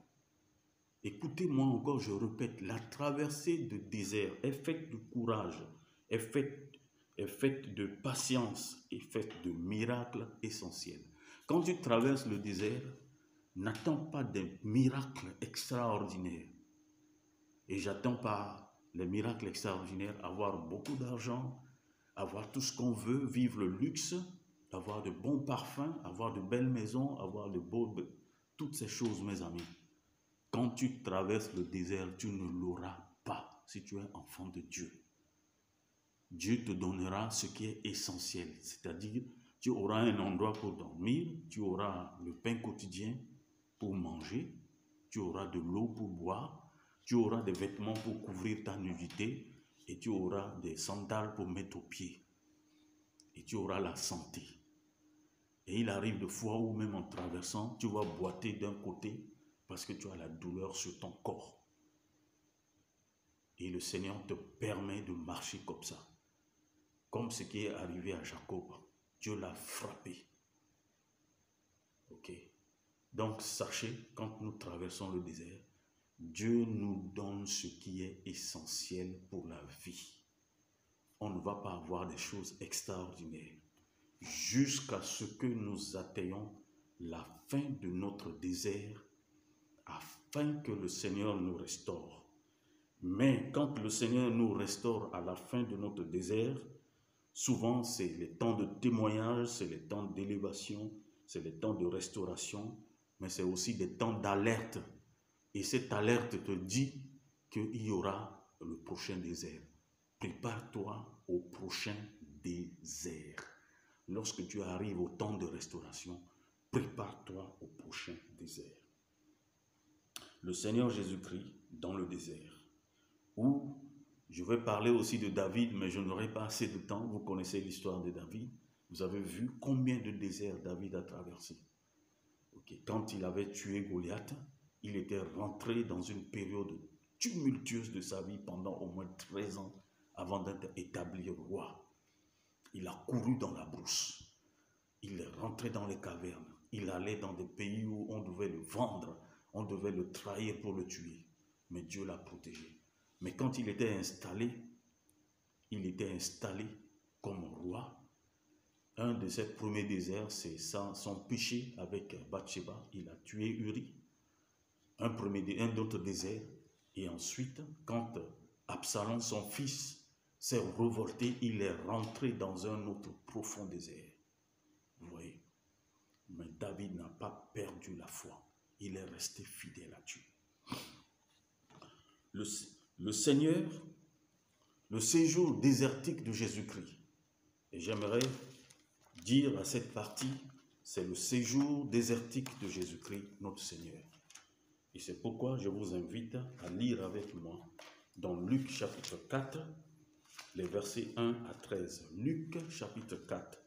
Écoutez-moi encore, je répète, la traversée du désert est faite de courage, est faite de patience, est faite de miracles essentiels. Quand tu traverses le désert, n'attends pas des miracles extraordinaires. Et j'attends pas les miracles extraordinaires, avoir beaucoup d'argent, avoir tout ce qu'on veut, vivre le luxe, avoir de bons parfums, avoir de belles maisons, avoir toutes ces choses, mes amis. Quand tu traverses le désert, tu ne l'auras pas si tu es enfant de Dieu. Dieu te donnera ce qui est essentiel, c'est-à-dire tu auras un endroit pour dormir, tu auras le pain quotidien pour manger, tu auras de l'eau pour boire, tu auras des vêtements pour couvrir ta nudité et tu auras des sandales pour mettre aux pieds et tu auras la santé. Et il arrive de fois où même en traversant, tu vas boiter d'un côté parce que tu as la douleur sur ton corps. Et le Seigneur te permet de marcher comme ça. Comme ce qui est arrivé à Jacob. Dieu l'a frappé. Ok. Donc sachez, quand nous traversons le désert, Dieu nous donne ce qui est essentiel pour la vie. On ne va pas avoir des choses extraordinaires jusqu'à ce que nous atteignons la fin de notre désert afin que le Seigneur nous restaure. Mais quand le Seigneur nous restaure à la fin de notre désert, souvent c'est les temps de témoignage, c'est les temps d'élévation, c'est les temps de restauration, mais c'est aussi des temps d'alerte. Et cette alerte te dit qu'il y aura le prochain désert. Prépare-toi au prochain désert. lorsque tu arrives au temps de restauration, prépare-toi au prochain désert. Le Seigneur Jésus-Christ dans le désert, où je vais parler aussi de David, mais je n'aurai pas assez de temps. Vous connaissez l'histoire de David. Vous avez vu combien de déserts David a traversé. Quand il avait tué Goliath, il était rentré dans une période tumultueuse de sa vie pendant au moins 13 ans avant d'être établi roi. Il a couru dans la brousse. Il est rentré dans les cavernes. Il allait dans des pays où on devait le vendre, on devait le trahir pour le tuer. Mais Dieu l'a protégé. Mais quand il était installé comme roi. Un de ses premiers déserts, c'est son péché avec Bathsheba. Il a tué Uri. Un autre désert. Et ensuite, quand Absalom, son fils, s'est révolté, il est rentré dans un autre profond désert. Vous voyez? Mais David n'a pas perdu la foi. Il est resté fidèle à Dieu. Le Seigneur, le séjour désertique de Jésus-Christ. Et j'aimerais dire à cette partie, c'est le séjour désertique de Jésus-Christ, notre Seigneur. Et c'est pourquoi je vous invite à lire avec moi dans Luc chapitre 4, les versets 1 à 13. Luc chapitre 4.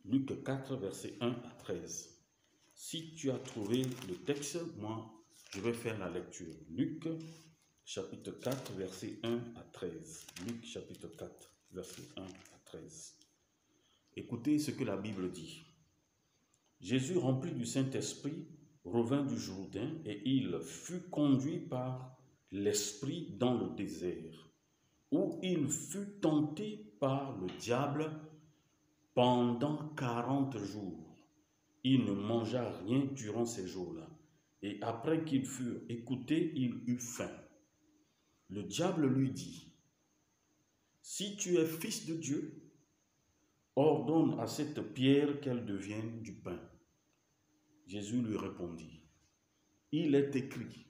Luc 4, versets 1 à 13. Si tu as trouvé le texte, moi, je vais faire la lecture. Luc chapitre 4, versets 1 à 13. Luc chapitre 4, versets 1 à 13. Écoutez ce que la Bible dit. Jésus, rempli du Saint-Esprit, revint du Jourdain et il fut conduit par l'Esprit dans le désert, où il fut tenté par le diable pendant 40 jours. Il ne mangea rien durant ces jours-là. Et après qu'il fut écouté, il eut faim. Le diable lui dit, « Si tu es fils de Dieu, ordonne à cette pierre qu'elle devienne du pain. » Jésus lui répondit, « Il est écrit,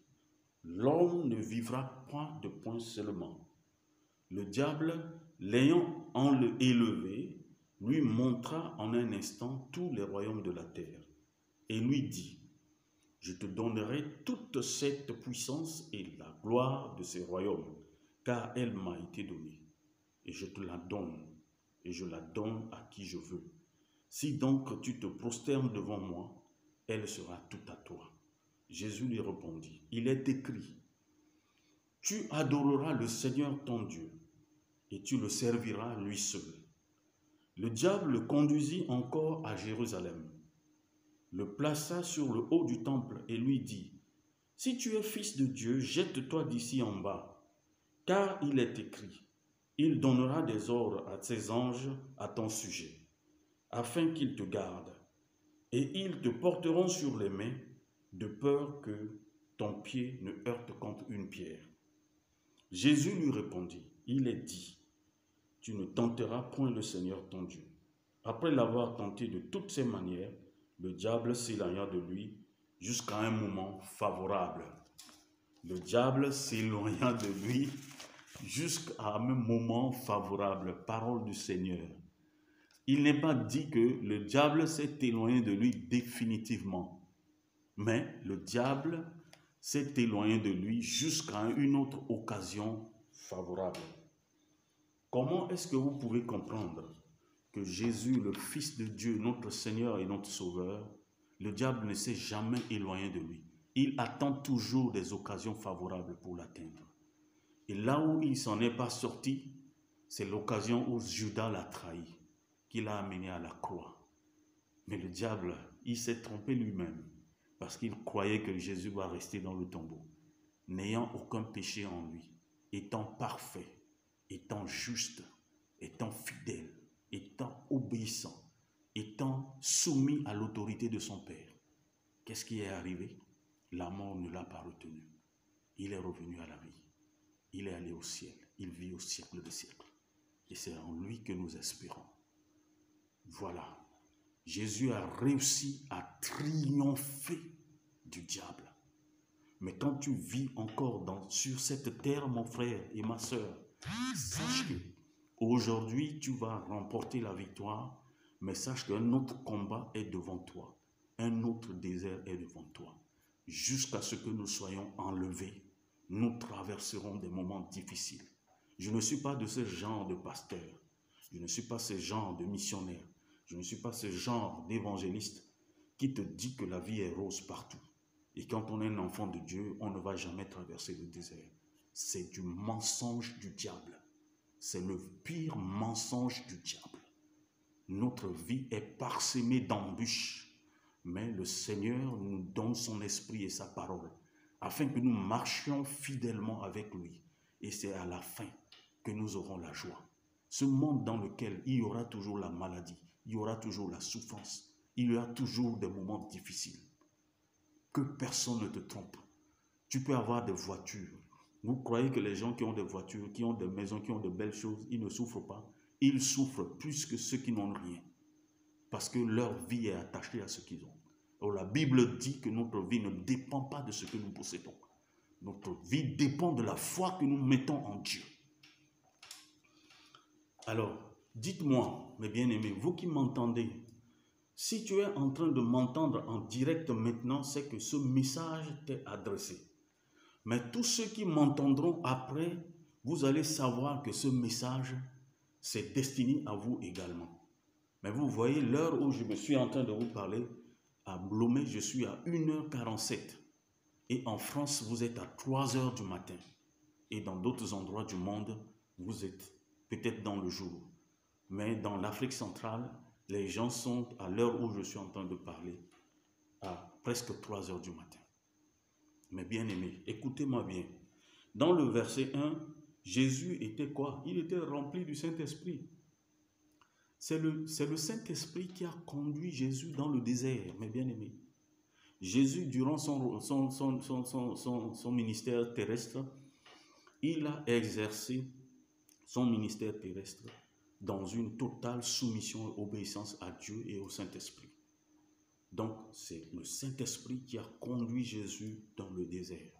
l'homme ne vivra point de pain seulement. » Le diable, l'ayant élevé, lui montra en un instant tous les royaumes de la terre et lui dit, « Je te donnerai toute cette puissance et la gloire de ces royaumes, car elle m'a été donnée, et je te la donne, et je la donne à qui je veux. Si donc tu te prosternes devant moi, elle sera toute à toi. » Jésus lui répondit, « Il est écrit, tu adoreras le Seigneur ton Dieu, et tu le serviras lui seul. » Le diable le conduisit encore à Jérusalem, le plaça sur le haut du temple et lui dit, « Si tu es fils de Dieu, jette-toi d'ici en bas, car il est écrit, il donnera des ordres à ses anges à ton sujet, afin qu'ils te gardent, et ils te porteront sur les mains, de peur que ton pied ne heurte contre une pierre. » Jésus lui répondit, « Il est dit, tu ne tenteras point le Seigneur ton Dieu. » Après l'avoir tenté de toutes ses manières, le diable s'éloigna de lui jusqu'à un moment favorable. Le diable s'éloigna de lui jusqu'à un moment favorable. Parole du Seigneur. Il n'est pas dit que le diable s'est éloigné de lui définitivement, mais le diable s'est éloigné de lui jusqu'à une autre occasion favorable. Comment est-ce que vous pouvez comprendre que Jésus, le Fils de Dieu, notre Seigneur et notre Sauveur, le diable ne s'est jamais éloigné de lui? Il attend toujours des occasions favorables pour l'atteindre. Et là où il ne s'en est pas sorti, c'est l'occasion où Judas l'a trahi, qu'il a amené à la croix. Mais le diable, il s'est trompé lui-même parce qu'il croyait que Jésus va rester dans le tombeau, n'ayant aucun péché en lui, étant parfait, étant juste, étant fidèle, étant obéissant, étant soumis à l'autorité de son Père. Qu'est-ce qui est arrivé? La mort ne l'a pas retenu. Il est revenu à la vie. Il est allé au ciel. Il vit au siècle des siècles. Et c'est en lui que nous espérons. Voilà. Jésus a réussi à triompher du diable. Mais quand tu vis encore sur cette terre, mon frère et ma sœur, sache que aujourd'hui tu vas remporter la victoire Mais sache qu'un autre combat est devant toi. Un autre désert est devant toi. Jusqu'à ce que nous soyons enlevés, nous traverserons des moments difficiles. Je ne suis pas de ce genre de pasteur. Je ne suis pas ce genre de missionnaire. Je ne suis pas ce genre d'évangéliste qui te dit que la vie est rose partout. Et quand on est un enfant de Dieu, on ne va jamais traverser le désert. C'est du mensonge du diable. C'est le pire mensonge du diable. Notre vie est parsemée d'embûches, mais le Seigneur nous donne son esprit et sa parole, afin que nous marchions fidèlement avec lui. Et c'est à la fin que nous aurons la joie. Ce monde dans lequel il y aura toujours la maladie, il y aura toujours la souffrance, il y aura toujours des moments difficiles. Que personne ne te trompe. Tu peux avoir des voitures. Vous croyez que les gens qui ont des voitures, qui ont des maisons, qui ont de belles choses, ils ne souffrent pas? Ils souffrent plus que ceux qui n'ont rien. Parce que leur vie est attachée à ce qu'ils ont. Alors la Bible dit que notre vie ne dépend pas de ce que nous possédons. Notre vie dépend de la foi que nous mettons en Dieu. Alors, dites-moi, mes bien-aimés, vous qui m'entendez, si tu es en train de m'entendre en direct maintenant, c'est que ce message t'est adressé. Mais tous ceux qui m'entendront après, vous allez savoir que ce message, c'est destiné à vous également. Mais vous voyez, l'heure où je me suis en train de vous parler, à Lomé, je suis à 1h47. Et en France, vous êtes à 3h du matin. Et dans d'autres endroits du monde, vous êtes peut-être dans le jour. Mais dans l'Afrique centrale, les gens sont, à l'heure où je suis en train de parler, à presque 3h du matin. Mais bien aimés, écoutez-moi bien. Dans le verset 1, Jésus était quoi? Il était rempli du Saint-Esprit. C'est le Saint-Esprit qui a conduit Jésus dans le désert, mes bien-aimés. Jésus, durant son ministère terrestre, il a exercé son ministère terrestre dans une totale soumission et obéissance à Dieu et au Saint-Esprit. Donc, c'est le Saint-Esprit qui a conduit Jésus dans le désert.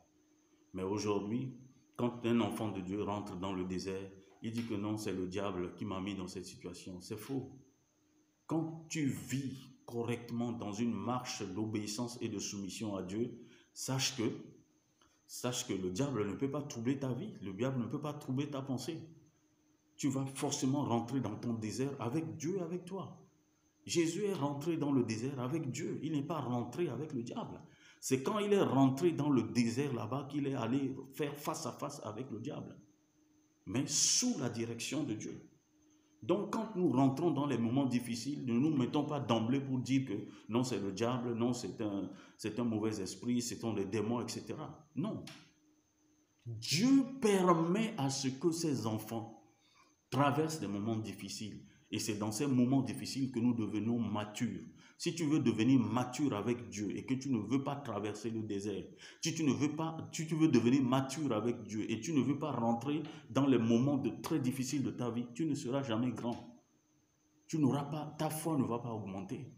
Mais aujourd'hui, quand un enfant de Dieu rentre dans le désert, il dit que non, c'est le diable qui m'a mis dans cette situation. C'est faux. Quand tu vis correctement dans une marche d'obéissance et de soumission à Dieu, sache que le diable ne peut pas troubler ta vie. Le diable ne peut pas troubler ta pensée. Tu vas forcément rentrer dans ton désert avec Dieu, avec toi. Jésus est rentré dans le désert avec Dieu. Il n'est pas rentré avec le diable. C'est quand il est rentré dans le désert là-bas qu'il est allé faire face à face avec le diable. Mais sous la direction de Dieu. Donc quand nous rentrons dans les moments difficiles, ne nous mettons pas d'emblée pour dire que non, c'est le diable, non, c'est un mauvais esprit, ce sont des démons, etc. Non. Dieu permet à ce que ses enfants traversent des moments difficiles. Et c'est dans ces moments difficiles que nous devenons matures. Si tu veux devenir mature avec Dieu et que tu ne veux pas traverser le désert, si tu veux devenir mature avec Dieu et tu ne veux pas rentrer dans les moments très difficiles de ta vie, tu ne seras jamais grand. Ta foi ne va pas augmenter.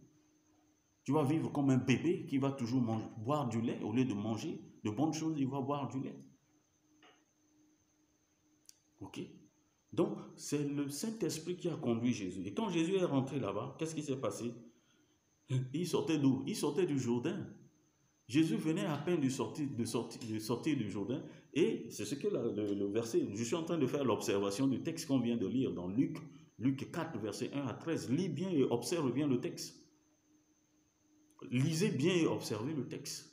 Tu vas vivre comme un bébé qui va toujours boire du lait au lieu de manger de bonnes choses, il va boire du lait. Ok? Donc, c'est le Saint-Esprit qui a conduit Jésus. Et quand Jésus est rentré là-bas, qu'est-ce qui s'est passé? Il sortait d'où? Il sortait du Jourdain. Jésus venait à peine de sortir du Jourdain. Et c'est ce que le verset, je suis en train de faire l'observation du texte qu'on vient de lire dans Luc 4, verset 1 à 13. Lis bien et observe bien le texte. Lisez bien et observez le texte.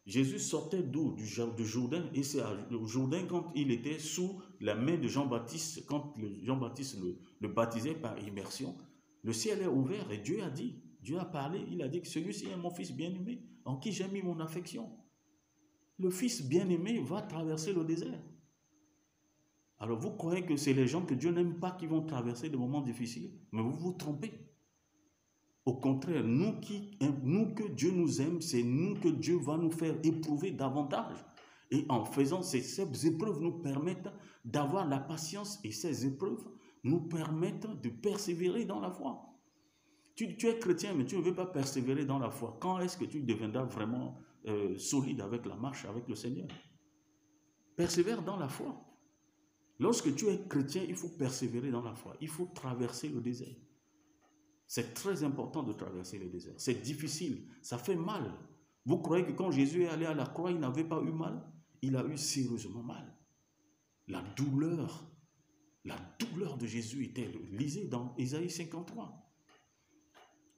Jésus sortait d'où? Du Jourdain. Et c'est au Jourdain quand il était sous la main de Jean-Baptiste, quand Jean-Baptiste le baptisait par immersion, le ciel est ouvert et Dieu a dit, Dieu a parlé, il a dit que celui-ci est mon fils bien-aimé, en qui j'ai mis mon affection. Le fils bien-aimé va traverser le désert. Alors vous croyez que c'est les gens que Dieu n'aime pas qui vont traverser des moments difficiles? Mais vous vous trompez. Au contraire, nous que Dieu nous aime, c'est nous que Dieu va nous faire éprouver davantage. Et en faisant ces épreuves nous permettent d'avoir la patience et ces épreuves nous permettent de persévérer dans la foi. Tu es chrétien, mais tu ne veux pas persévérer dans la foi. Quand est-ce que tu deviendras vraiment solide avec la marche avec le Seigneur? Persévère dans la foi. Lorsque tu es chrétien, il faut persévérer dans la foi. Il faut traverser le désert. C'est très important de traverser les déserts. C'est difficile, ça fait mal. Vous croyez que quand Jésus est allé à la croix, il n'avait pas eu mal? Il a eu sérieusement mal. La douleur de Jésus était, lisez dans Ésaïe 53.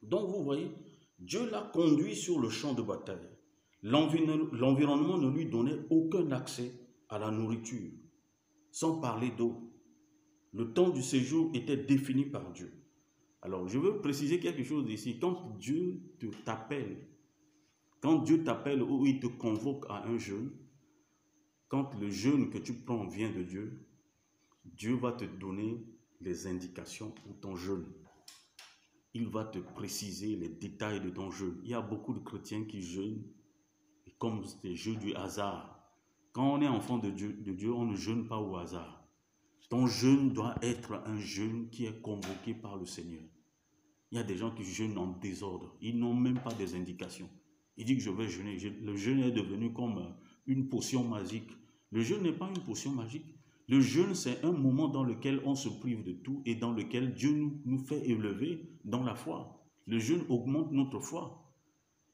Donc vous voyez, Dieu l'a conduit sur le champ de bataille. L'environnement ne lui donnait aucun accès à la nourriture, sans parler d'eau. Le temps du séjour était défini par Dieu. Alors, je veux préciser quelque chose ici. Quand Dieu t'appelle ou il te convoque à un jeûne, quand le jeûne que tu prends vient de Dieu, Dieu va te donner les indications pour ton jeûne. Il va te préciser les détails de ton jeûne. Il y a beaucoup de chrétiens qui jeûnent comme des jeux du hasard. Quand on est enfant de Dieu, on ne jeûne pas au hasard. Ton jeûne doit être un jeûne qui est convoqué par le Seigneur. Il y a des gens qui jeûnent en désordre. Ils n'ont même pas des indications. Ils disent que je vais jeûner. Le jeûne est devenu comme une potion magique. Le jeûne n'est pas une potion magique. Le jeûne, c'est un moment dans lequel on se prive de tout et dans lequel Dieu nous fait élever dans la foi. Le jeûne augmente notre foi.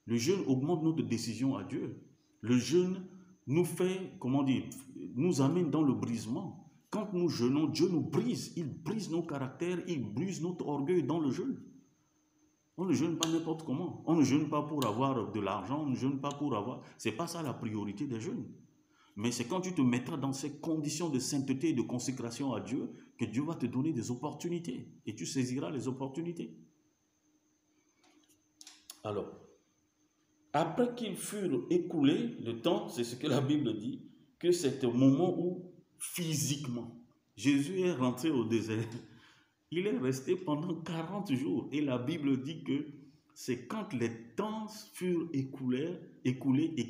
Le jeûne augmente notre décision à Dieu. Le jeûne nous fait, nous amène dans le brisement. Quand nous jeûnons, Dieu nous brise. Il brise nos caractères, il brise notre orgueil dans le jeûne. On ne jeûne pas n'importe comment. On ne jeûne pas pour avoir de l'argent, on ne jeûne pas pour avoir... C'est pas ça la priorité des jeûnes. Mais c'est quand tu te mettras dans ces conditions de sainteté et de consécration à Dieu que Dieu va te donner des opportunités. Et tu saisiras les opportunités. Alors, après qu'ils furent écoulés, le temps, c'est ce que la Bible dit, que c'est au moment où, physiquement, Jésus est rentré au désert. Il est resté pendant 40 jours. Et la Bible dit que c'est quand les temps furent écoulés et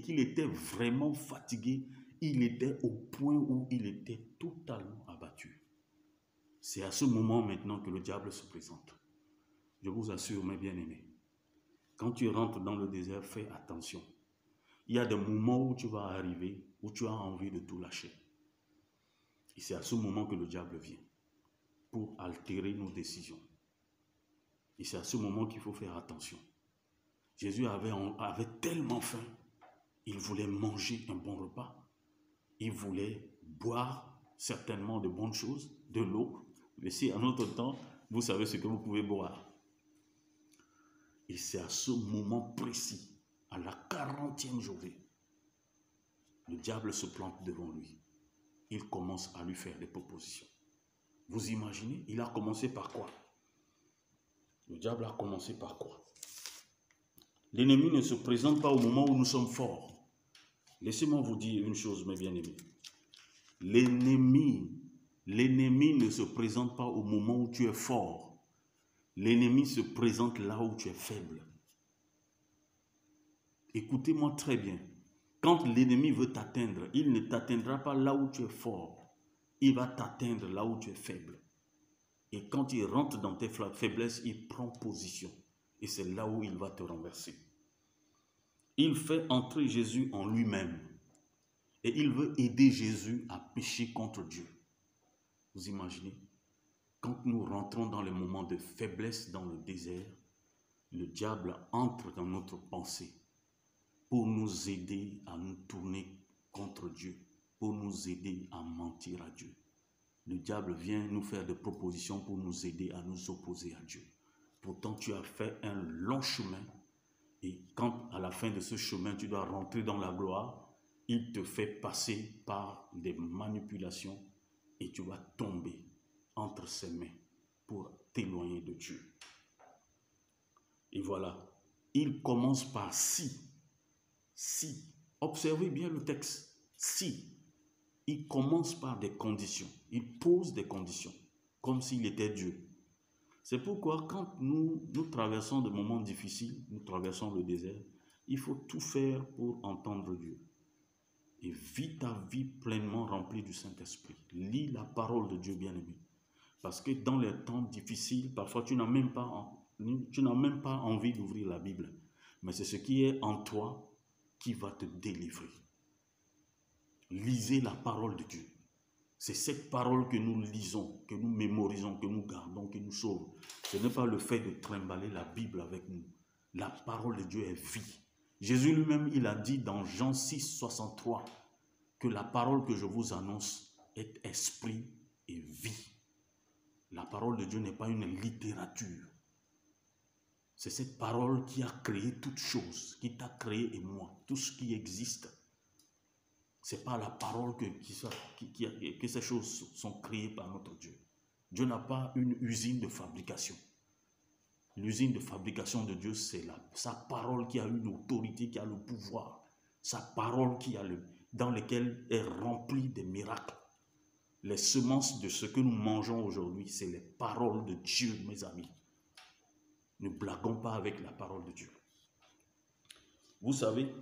qu'il était vraiment fatigué, il était au point où il était totalement abattu. C'est à ce moment maintenant que le diable se présente. Je vous assure, mes bien-aimés, quand tu rentres dans le désert, fais attention. Il y a des moments où tu vas arriver, où tu as envie de tout lâcher. Et c'est à ce moment que le diable vient pour altérer nos décisions. Et c'est à ce moment qu'il faut faire attention. Jésus avait tellement faim, il voulait manger un bon repas. Il voulait boire certainement de bonnes choses, de l'eau. Mais si en notre temps, vous savez ce que vous pouvez boire. Et c'est à ce moment précis, à la 40e journée, le diable se plante devant lui. Il commence à lui faire des propositions. Vous imaginez, il a commencé par quoi? Le diable a commencé par quoi? L'ennemi ne se présente pas au moment où nous sommes forts. Laissez-moi vous dire une chose, mes bien-aimés. L'ennemi ne se présente pas au moment où tu es fort. L'ennemi se présente là où tu es faible. Écoutez-moi très bien. Quand l'ennemi veut t'atteindre, il ne t'atteindra pas là où tu es fort. Il va t'atteindre là où tu es faible. Et quand il rentre dans tes faiblesses, il prend position. Et c'est là où il va te renverser. Il fait entrer Jésus en lui-même. Et il veut aider Jésus à pécher contre Dieu. Vous imaginez? Quand nous rentrons dans les moments de faiblesse dans le désert, le diable entre dans notre pensée pour nous aider à nous tourner contre Dieu, pour nous aider à mentir à Dieu. Le diable vient nous faire des propositions pour nous aider à nous opposer à Dieu. Pourtant, tu as fait un long chemin et quand à la fin de ce chemin, tu dois rentrer dans la gloire, il te fait passer par des manipulations et tu vas tomber entre ses mains pour t'éloigner de Dieu. Et voilà, il commence par si. Si. Observez bien le texte. Si. Il commence par des conditions. Il pose des conditions, comme s'il était Dieu. C'est pourquoi quand nous traversons des moments difficiles, nous traversons le désert, il faut tout faire pour entendre Dieu. Et vis ta vie pleinement remplie du Saint-Esprit. Lis la parole de Dieu, bien-aimé. Parce que dans les temps difficiles, parfois tu n'as même pas envie d'ouvrir la Bible. Mais c'est ce qui est en toi qui va te délivrer. Lisez la parole de Dieu. C'est cette parole que nous lisons, que nous mémorisons, que nous gardons, que nous sauvons. Ce n'est pas le fait de trimballer la Bible avec nous. La parole de Dieu est vie. Jésus lui-même, il a dit dans Jean 6, 63, que la parole que je vous annonce est esprit et vie. La parole de Dieu n'est pas une littérature. C'est cette parole qui a créé toutes choses, qui t'a créé et moi, tout ce qui existe. Ce n'est pas la parole que ces choses sont créées par notre Dieu. Dieu n'a pas une usine de fabrication. L'usine de fabrication de Dieu, c'est sa parole qui a une autorité, qui a le pouvoir. Sa parole dans laquelle est remplie des miracles. Les semences de ce que nous mangeons aujourd'hui, c'est les paroles de Dieu, mes amis. Ne blaguons pas avec la parole de Dieu. Vous savez,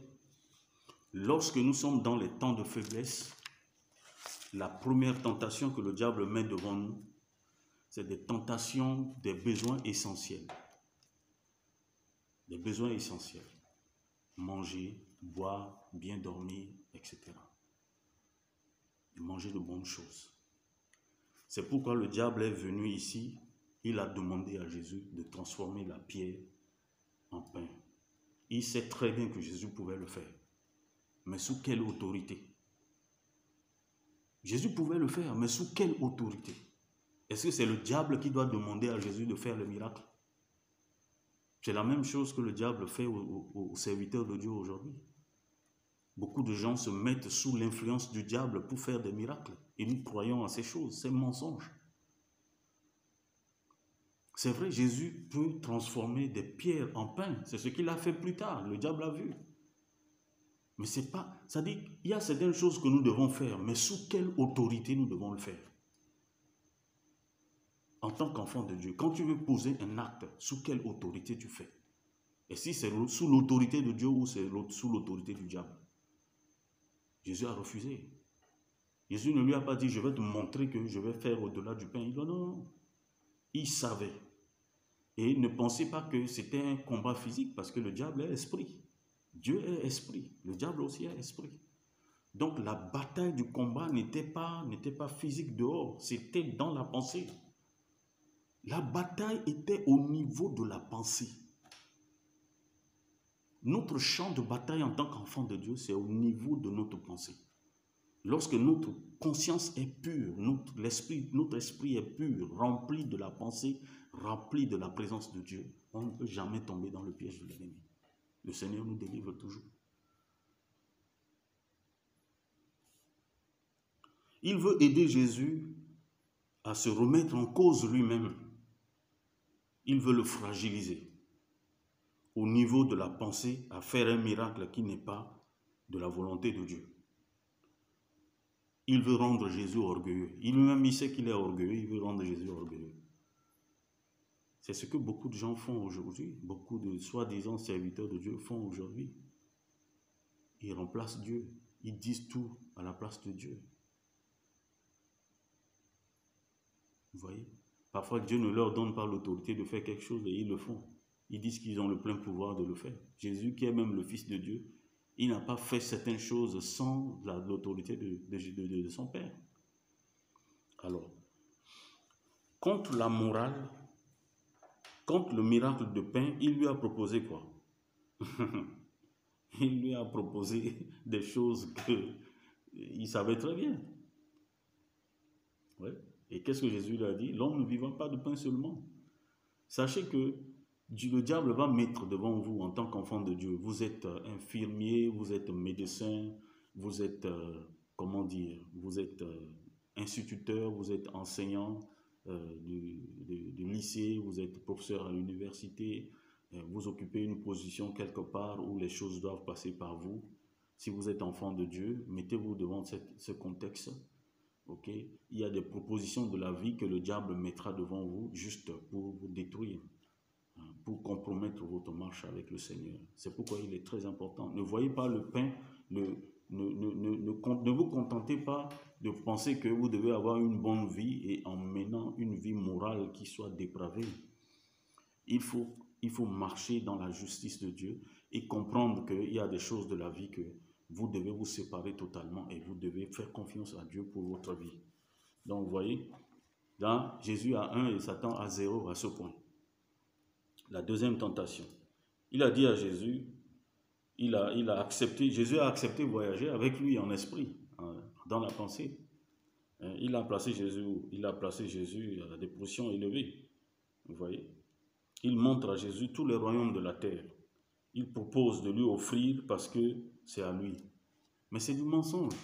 lorsque nous sommes dans les temps de faiblesse, la première tentation que le diable met devant nous, c'est des tentations des besoins essentiels. Des besoins essentiels. Manger, boire, bien dormir, etc. Et manger de bonnes choses. C'est pourquoi le diable est venu ici. Il a demandé à Jésus de transformer la pierre en pain. Il sait très bien que Jésus pouvait le faire. Mais sous quelle autorité? Jésus pouvait le faire, mais sous quelle autorité? Est-ce que c'est le diable qui doit demander à Jésus de faire le miracle? C'est la même chose que le diable fait aux serviteurs de Dieu aujourd'hui. Beaucoup de gens se mettent sous l'influence du diable pour faire des miracles. Et nous croyons à ces choses, ces mensonges. C'est vrai, Jésus peut transformer des pierres en pain. C'est ce qu'il a fait plus tard. Le diable a vu. Mais c'est pas... Ça dit, il y a certaines choses que nous devons faire, mais sous quelle autorité nous devons le faire? En tant qu'enfant de Dieu, quand tu veux poser un acte, sous quelle autorité tu fais? Et si c'est sous l'autorité de Dieu ou c'est sous l'autorité du diable? Jésus a refusé. Jésus ne lui a pas dit, je vais te montrer que je vais faire au-delà du pain. Il dit, non. Il savait. Et ne pensez pas que c'était un combat physique, parce que le diable est esprit. Dieu est esprit. Le diable aussi est esprit. Donc la bataille du combat n'était pas physique dehors, c'était dans la pensée. La bataille était au niveau de la pensée. Notre champ de bataille en tant qu'enfant de Dieu, c'est au niveau de notre pensée. Lorsque notre conscience est pure, notre esprit est pur, rempli de la pensée, rempli de la présence de Dieu, on ne peut jamais tomber dans le piège de l'ennemi. Le Seigneur nous délivre toujours. Il veut aider Jésus à se remettre en cause lui-même. Il veut le fragiliser au niveau de la pensée, à faire un miracle qui n'est pas de la volonté de Dieu. Il veut rendre Jésus orgueilleux. Il sait qu'il est orgueilleux, il veut rendre Jésus orgueilleux. C'est ce que beaucoup de gens font aujourd'hui. Beaucoup de soi-disant serviteurs de Dieu font aujourd'hui. Ils remplacent Dieu. Ils disent tout à la place de Dieu. Vous voyez? Parfois, Dieu ne leur donne pas l'autorité de faire quelque chose et ils le font. Ils disent qu'ils ont le plein pouvoir de le faire. Jésus, qui est même le Fils de Dieu, il n'a pas fait certaines choses sans l'autorité de son Père. Alors, contre la morale, contre le miracle de pain, il lui a proposé quoi? Il lui a proposé des choses qu'il savait très bien. Ouais. Et qu'est-ce que Jésus lui a dit? L'homme ne vivra pas de pain seulement. Sachez que le diable va mettre devant vous en tant qu'enfant de Dieu. Vous êtes infirmier, vous êtes médecin, vous êtes, vous êtes instituteur, vous êtes enseignant du lycée, vous êtes professeur à l'université, vous occupez une position quelque part où les choses doivent passer par vous. Si vous êtes enfant de Dieu, mettez-vous devant ce contexte. Okay? Il y a des propositions de la vie que le diable mettra devant vous juste pour vous détruire, pour compromettre votre marche avec le Seigneur. C'est pourquoi il est très important. Ne voyez pas le pain, ne vous contentez pas de penser que vous devez avoir une bonne vie et en menant une vie morale qui soit dépravée. Il faut marcher dans la justice de Dieu et comprendre qu'il y a des choses de la vie que vous devez vous séparer totalement et vous devez faire confiance à Dieu pour votre vie. Donc, vous voyez, là, Jésus a 1 et Satan a 0 à ce point. La deuxième tentation. Il a dit à Jésus, il a accepté, Jésus a accepté de voyager avec lui en esprit, dans la pensée. Il a placé Jésus à des positions élevées. Vous voyez? Il montre à Jésus tous les royaumes de la terre. Il propose de lui offrir parce que c'est à lui. Mais c'est du mensonge.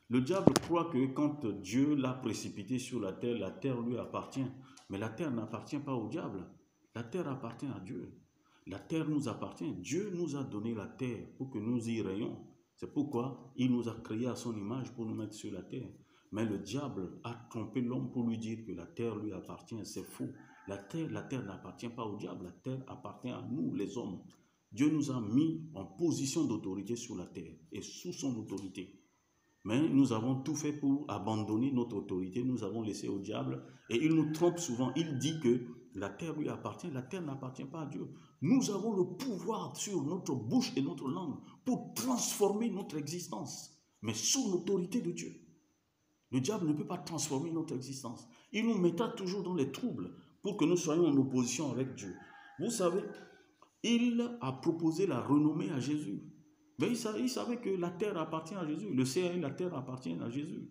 Le diable croit que quand Dieu l'a précipité sur la terre lui appartient. Mais la terre n'appartient pas au diable. La terre appartient à Dieu. La terre nous appartient. Dieu nous a donné la terre pour que nous y rayons. C'est pourquoi il nous a créés à son image pour nous mettre sur la terre. Mais le diable a trompé l'homme pour lui dire que la terre lui appartient. C'est faux. La terre n'appartient pas au diable. La terre appartient à nous, les hommes. Dieu nous a mis en position d'autorité sur la terre et sous son autorité. Mais nous avons tout fait pour abandonner notre autorité. Nous avons laissé au diable et il nous trompe souvent. Il dit que la terre lui appartient. La terre n'appartient pas à Dieu. Nous avons le pouvoir sur notre bouche et notre langue pour transformer notre existence, mais sous l'autorité de Dieu. Le diable ne peut pas transformer notre existence. Il nous mettra toujours dans les troubles pour que nous soyons en opposition avec Dieu. Vous savez, il a proposé la renommée à Jésus. Mais il savait que la terre appartient à Jésus. Le ciel et la terre appartiennent à Jésus.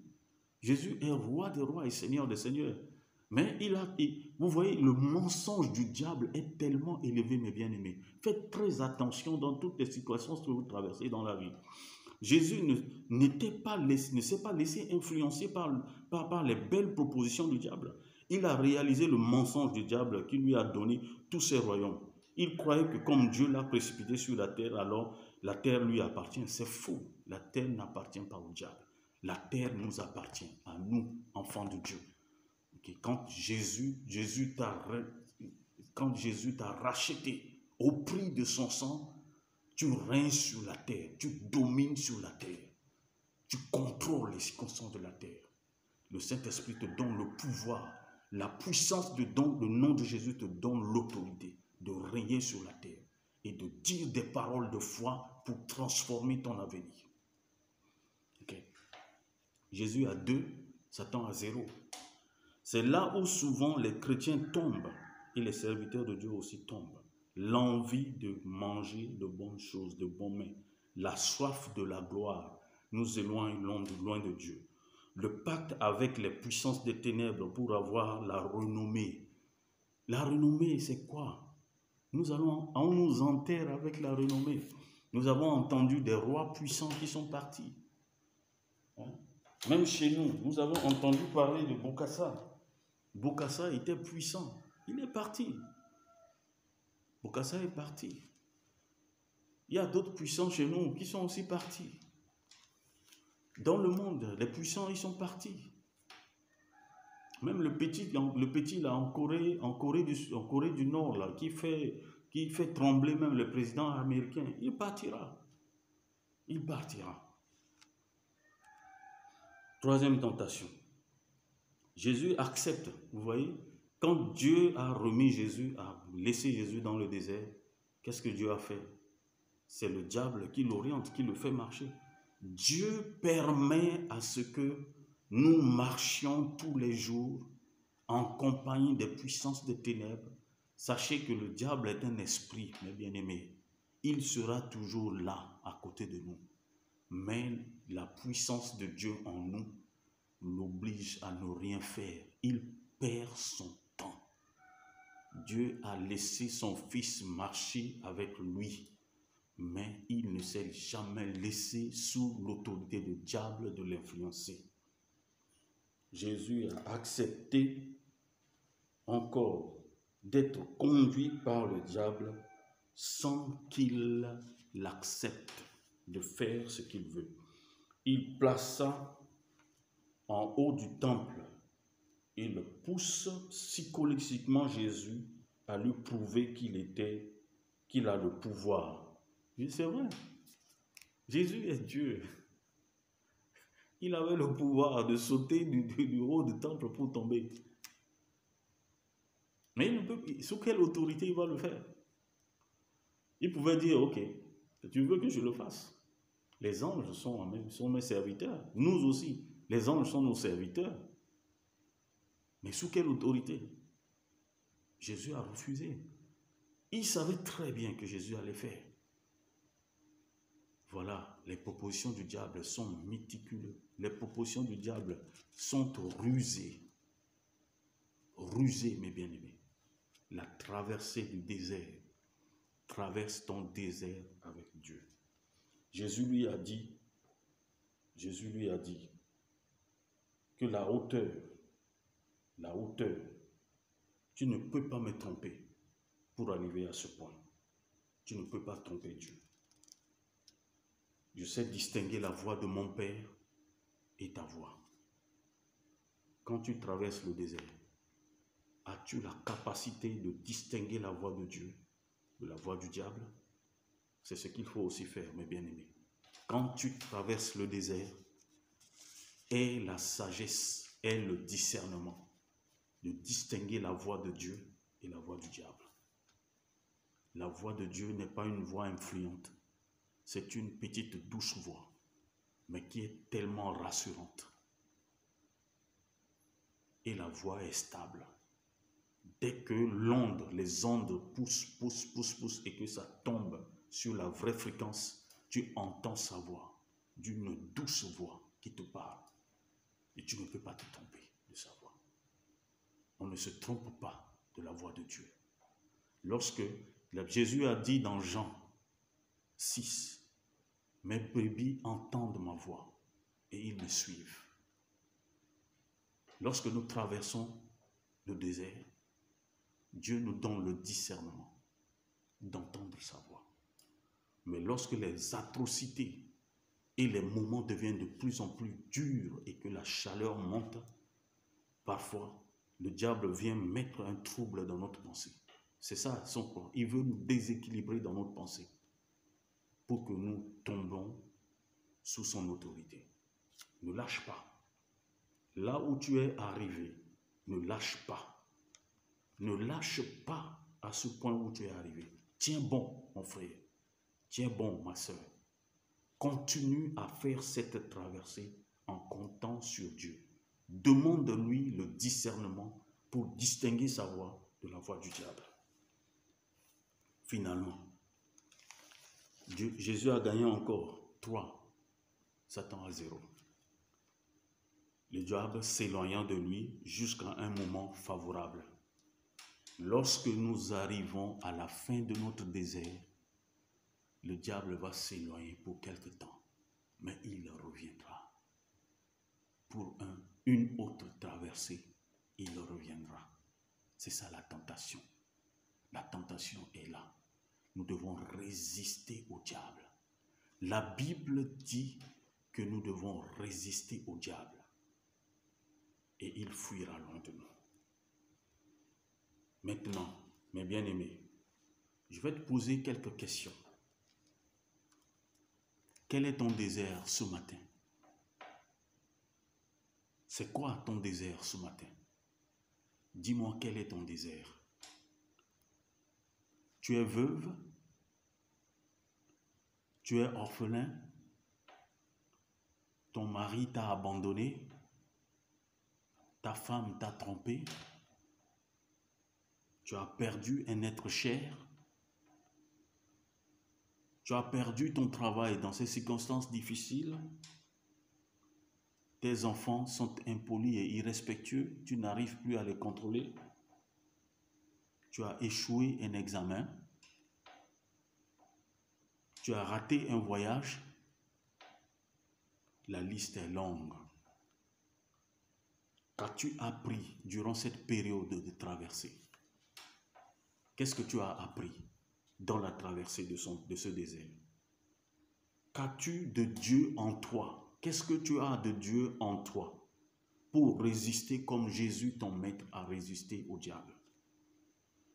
Jésus est roi des rois et seigneur des seigneurs. Mais vous voyez, le mensonge du diable est tellement élevé, mes bien-aimés. Faites très attention dans toutes les situations que vous traversez dans la vie. Jésus ne s'est pas laissé influencer par les belles propositions du diable. Il a réalisé le mensonge du diable qui lui a donné tous ses royaumes. Il croyait que comme Dieu l'a précipité sur la terre, alors la terre lui appartient. C'est faux. La terre n'appartient pas au diable. La terre nous appartient, à nous, enfants de Dieu. Okay. Quand Jésus t'a racheté au prix de son sang, tu règnes sur la terre, tu domines sur la terre, tu contrôles les circonstances de la terre. Le Saint-Esprit te donne le pouvoir, la puissance le nom de Jésus te donne l'autorité de régner sur la terre et de dire des paroles de foi pour transformer ton avenir. Okay. Jésus a 2, Satan a 0. C'est là où souvent les chrétiens tombent et les serviteurs de Dieu aussi tombent. L'envie de manger de bonnes choses, de bons mets, la soif de la gloire nous éloigne loin de Dieu. Le pacte avec les puissances des ténèbres pour avoir la renommée. La renommée, c'est quoi? On nous enterre avec la renommée. Nous avons entendu des rois puissants qui sont partis. Même chez nous, nous avons entendu parler de Bokassa. Bokassa était puissant. Il est parti. Bokassa est parti. Il y a d'autres puissants chez nous qui sont aussi partis. Dans le monde, les puissants, ils sont partis. Même le petit là, en Corée du Nord, là, qui fait trembler même le président américain, il partira. Il partira. Troisième tentation. Jésus accepte, vous voyez, quand Dieu a remis Jésus, a laissé Jésus dans le désert, qu'est-ce que Dieu a fait? C'est le diable qui l'oriente, qui le fait marcher. Dieu permet à ce que nous marchions tous les jours en compagnie des puissances des ténèbres. Sachez que le diable est un esprit, mes bien-aimés. Il sera toujours là, à côté de nous. Mais la puissance de Dieu en nous l'oblige à ne rien faire. Il perd son temps. Dieu a laissé son fils marcher avec lui, mais il ne s'est jamais laissé sous l'autorité du diable de l'influencer. Jésus a accepté encore d'être conduit par le diable sans qu'il l'accepte de faire ce qu'il veut. Il plaça en haut du temple. Il pousse psychologiquement Jésus à lui prouver qu'il a le pouvoir. C'est vrai. Jésus est Dieu. Il avait le pouvoir de sauter du haut du temple pour tomber. Mais il ne peut, sous quelle autorité il va le faire? Il pouvait dire, ok, tu veux que je le fasse? Les anges sont mes serviteurs. Nous aussi, les anges sont nos serviteurs. Mais sous quelle autorité? Jésus a refusé. Il savait très bien que Jésus allait faire. Voilà, les propositions du diable sont méticuleuses. Les propositions du diable sont rusées. Rusées, mes bien-aimés. La traversée du désert. Traverse ton désert avec Dieu. Jésus lui a dit que la hauteur, tu ne peux pas me tromper pour arriver à ce point. Tu ne peux pas tromper Dieu. Je sais distinguer la voix de mon Père et ta voix. Quand tu traverses le désert, as-tu la capacité de distinguer la voix de Dieu de la voix du diable? C'est ce qu'il faut aussi faire, mes bien-aimés. Quand tu traverses le désert, aie la sagesse, aie le discernement de distinguer la voix de Dieu et la voix du diable. La voix de Dieu n'est pas une voix influente. C'est une petite douce voix, mais qui est tellement rassurante. Et la voix est stable. Dès que les ondes poussent et que ça tombe sur la vraie fréquence, tu entends sa voix, d'une douce voix qui te parle. Et tu ne peux pas te tromper de sa voix. On ne se trompe pas de la voix de Dieu. Lorsque Jésus a dit dans Jean 6, « Mes brebis entendent ma voix et ils me suivent. » Lorsque nous traversons le désert, Dieu nous donne le discernement d'entendre sa voix. Mais lorsque les atrocités et les moments deviennent de plus en plus durs et que la chaleur monte, parfois le diable vient mettre un trouble dans notre pensée. C'est ça son plan. Il veut nous déséquilibrer dans notre pensée pour que nous tombions sous son autorité. Ne lâche pas. Là où tu es arrivé, ne lâche pas. Ne lâche pas à ce point où tu es arrivé. Tiens bon, mon frère. Tiens bon, ma soeur. Continue à faire cette traversée en comptant sur Dieu. Demande-lui le discernement pour distinguer sa voix de la voix du diable. Finalement, Jésus a gagné encore 3, Satan à 0. Le diable s'éloignant de lui jusqu'à un moment favorable. Lorsque nous arrivons à la fin de notre désert, le diable va s'éloigner pour quelque temps, mais il reviendra. Pour une autre traversée, il reviendra. C'est ça la tentation. La tentation est là. Nous devons résister au diable. La Bible dit que nous devons résister au diable et il fuira loin de nous. Maintenant, mes bien-aimés, je vais te poser quelques questions. Quel est ton désert ce matin? C'est quoi ton désert ce matin? Dis-moi quel est ton désert. Tu es veuve? Tu es orphelin? Ton mari t'a abandonné? Ta femme t'a trompé? Tu as perdu un être cher? Tu as perdu ton travail dans ces circonstances difficiles? Tes enfants sont impolis et irrespectueux, tu n'arrives plus à les contrôler? Tu as échoué un examen? Tu as raté un voyage? La liste est longue. Qu'as-tu appris durant cette période de traversée? Qu'est-ce que tu as appris dans la traversée de ce désert? Qu'as-tu de Dieu en toi? Qu'est-ce que tu as de Dieu en toi pour résister comme Jésus, ton maître, a résisté au diable?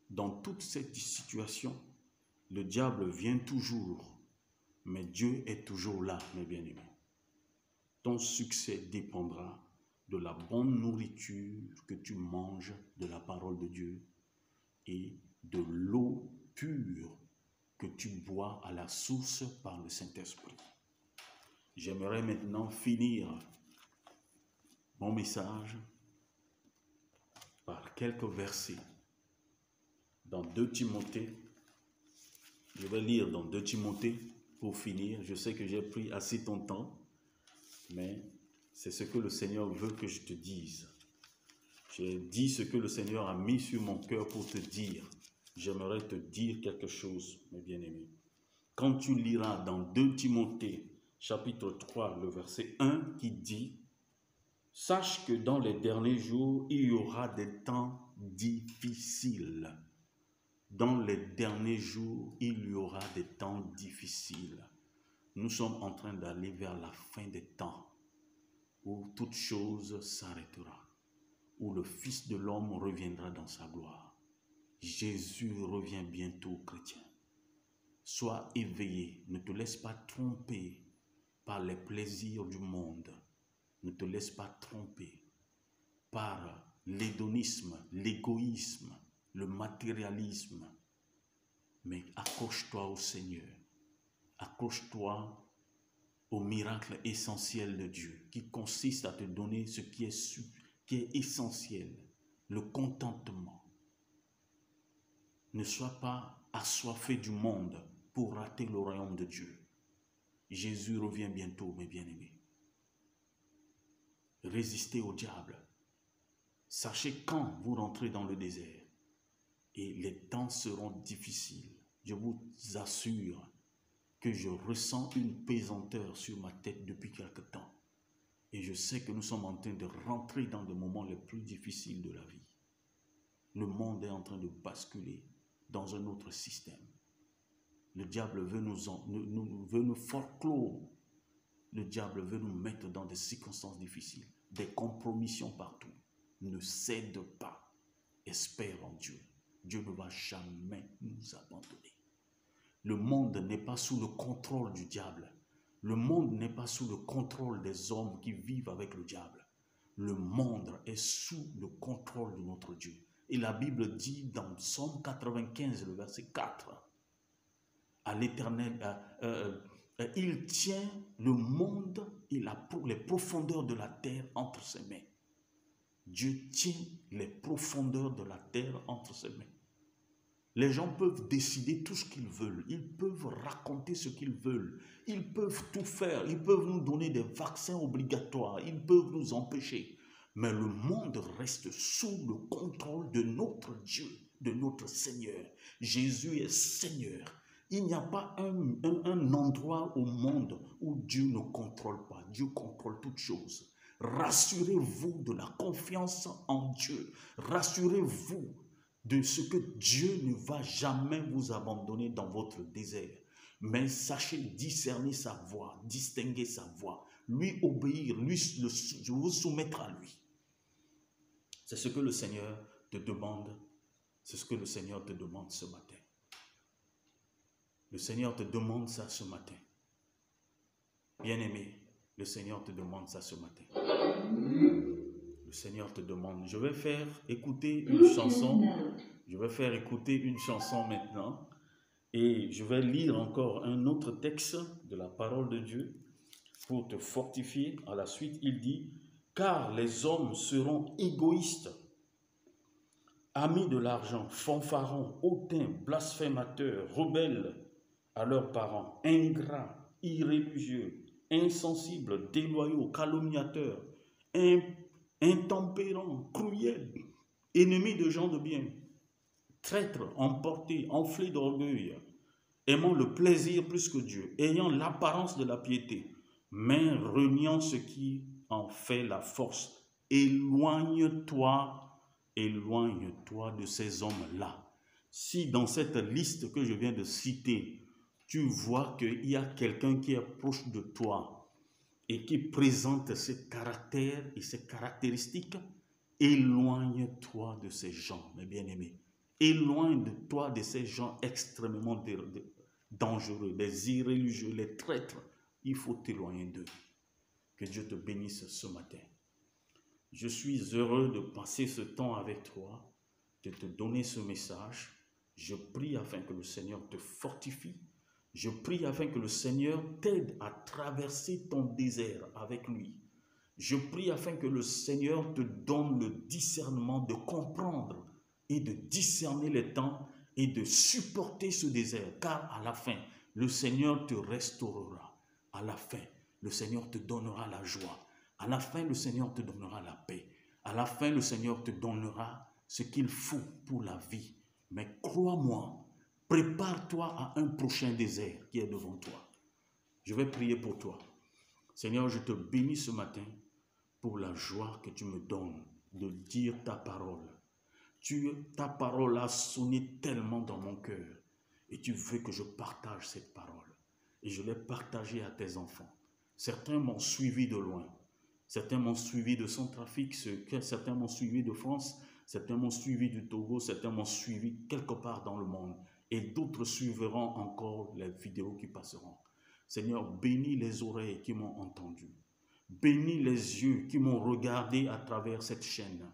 Dans toute cette situation, le diable vient toujours, mais Dieu est toujours là, mes bien-aimés. Ton succès dépendra de la bonne nourriture que tu manges de la parole de Dieu et de l'eau pure que tu bois à la source par le Saint-Esprit. J'aimerais maintenant finir mon message quelques versets dans 2 Timothée. Je vais lire dans 2 Timothée pour finir. Je sais que j'ai pris assez ton temps, mais c'est ce que le Seigneur veut que je te dise. J'ai dit ce que le Seigneur a mis sur mon cœur pour te dire. J'aimerais te dire quelque chose, mes bien-aimés. Quand tu liras dans 2 Timothée, chapitre 3, le verset 1, qui dit « Sache que dans les derniers jours, il y aura des temps difficiles. » Dans les derniers jours, il y aura des temps difficiles. Nous sommes en train d'aller vers la fin des temps, où toute chose s'arrêtera, où le Fils de l'homme reviendra dans sa gloire. Jésus revient bientôt, chrétien. Sois éveillé, ne te laisse pas tromper par les plaisirs du monde. Ne te laisse pas tromper par l'hédonisme, l'égoïsme, le matérialisme. Mais accroche-toi au Seigneur. Accroche-toi au miracle essentiel de Dieu qui consiste à te donner ce qui est essentiel, le contentement. Ne sois pas assoiffé du monde pour rater le royaume de Dieu. Jésus revient bientôt, mes bien-aimés. Résistez au diable. Sachez quand vous rentrez dans le désert. Et les temps seront difficiles. Je vous assure que je ressens une pesanteur sur ma tête depuis quelque temps. Et je sais que nous sommes en train de rentrer dans des moments les plus difficiles de la vie. Le monde est en train de basculer dans un autre système. Le diable veut nous forclore. Le diable veut nous mettre dans des circonstances difficiles, des compromissions partout. Ne cède pas. Espère en Dieu. Dieu ne va jamais nous abandonner. Le monde n'est pas sous le contrôle du diable. Le monde n'est pas sous le contrôle des hommes qui vivent avec le diable. Le monde est sous le contrôle de notre Dieu. Et la Bible dit dans Psaume 95, le verset 4, à l'Éternel, il tient le monde et les profondeurs de la terre entre ses mains. Dieu tient les profondeurs de la terre entre ses mains. Les gens peuvent décider tout ce qu'ils veulent. Ils peuvent raconter ce qu'ils veulent. Ils peuvent tout faire. Ils peuvent nous donner des vaccins obligatoires. Ils peuvent nous empêcher. Mais le monde reste sous le contrôle de notre Dieu, de notre Seigneur. Jésus est Seigneur. Il n'y a pas un endroit au monde où Dieu ne contrôle pas. Dieu contrôle toutes choses. Rassurez-vous de la confiance en Dieu. Rassurez-vous de ce que Dieu ne va jamais vous abandonner dans votre désert. Mais sachez discerner sa voix, distinguer sa voix, lui obéir, vous soumettre à lui. C'est ce que le Seigneur te demande. C'est ce que le Seigneur te demande ce matin. Le Seigneur te demande ça ce matin. Bien-aimé, le Seigneur te demande ça ce matin. Le Seigneur te demande. Je vais faire écouter une chanson. Je vais faire écouter une chanson maintenant. Et je vais lire encore un autre texte de la parole de Dieu pour te fortifier. À la suite, il dit, « Car les hommes seront égoïstes, amis de l'argent, fanfarons, hautains, blasphémateurs, rebelles à leurs parents, ingrats, irréligieux, insensibles, déloyaux, calomniateurs, intempérants, cruels, ennemis de gens de bien, traîtres, emportés, enflés d'orgueil, aimant le plaisir plus que Dieu, ayant l'apparence de la piété, mais reniant ce qui en fait la force. Éloigne-toi de ces hommes-là. Si dans cette liste que je viens de citer, tu vois qu'il y a quelqu'un qui est proche de toi et qui présente ses caractères et ses caractéristiques, éloigne-toi de ces gens, mes bien-aimés. Éloigne-toi de ces gens extrêmement dangereux, les irréligieux, les traîtres. Il faut t'éloigner d'eux. Que Dieu te bénisse ce matin. Je suis heureux de passer ce temps avec toi, de te donner ce message. Je prie afin que le Seigneur te fortifie. Je prie afin que le Seigneur t'aide à traverser ton désert avec lui. Je prie afin que le Seigneur te donne le discernement de comprendre et de discerner les temps et de supporter ce désert. Car à la fin, le Seigneur te restaurera. À la fin, le Seigneur te donnera la joie. À la fin, le Seigneur te donnera la paix. À la fin, le Seigneur te donnera ce qu'il faut pour la vie. Mais crois-moi, prépare-toi à un prochain désert qui est devant toi. Je vais prier pour toi. Seigneur, je te bénis ce matin pour la joie que tu me donnes de dire ta parole. Ta parole a sonné tellement dans mon cœur et tu veux que je partage cette parole. Et je l'ai partagée à tes enfants. Certains m'ont suivi de loin. Certains m'ont suivi de Centrafrique, certains m'ont suivi de France, certains m'ont suivi du Togo, certains m'ont suivi quelque part dans le monde. Et d'autres suivront encore les vidéos qui passeront. Seigneur, bénis les oreilles qui m'ont entendu. Bénis les yeux qui m'ont regardé à travers cette chaîne.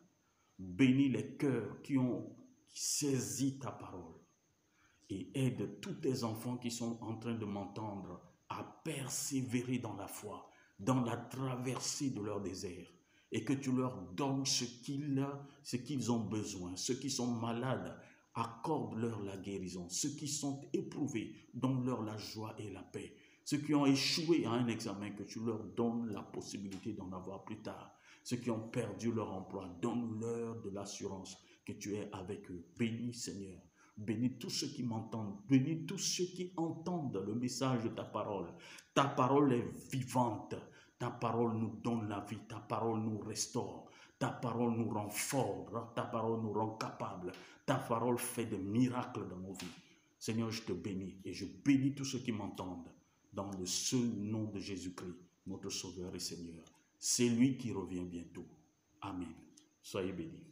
Bénis les cœurs qui ont saisi ta parole. Et aide tous tes enfants qui sont en train de m'entendre à persévérer dans la foi, dans la traversée de leur désert. Et que tu leur donnes ce qu'ils ont besoin. Ceux qui sont malades, accorde-leur la guérison. Ceux qui sont éprouvés, donne-leur la joie et la paix. Ceux qui ont échoué à un examen, que tu leur donnes la possibilité d'en avoir plus tard. Ceux qui ont perdu leur emploi, donne-leur de l'assurance que tu es avec eux. Bénis, Seigneur. Bénis tous ceux qui m'entendent. Bénis tous ceux qui entendent le message de ta parole. Ta parole est vivante. Ta parole nous donne la vie. Ta parole nous restaure. Ta parole nous rend forts. Ta parole nous rend capables. Ta parole fait des miracles dans nos vies. Seigneur, je te bénis et je bénis tous ceux qui m'entendent. Dans le seul nom de Jésus-Christ, notre Sauveur et Seigneur. C'est lui qui revient bientôt. Amen. Soyez bénis.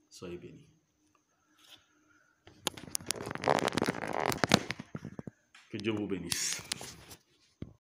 Soyez bénis. Que Dieu vous bénisse.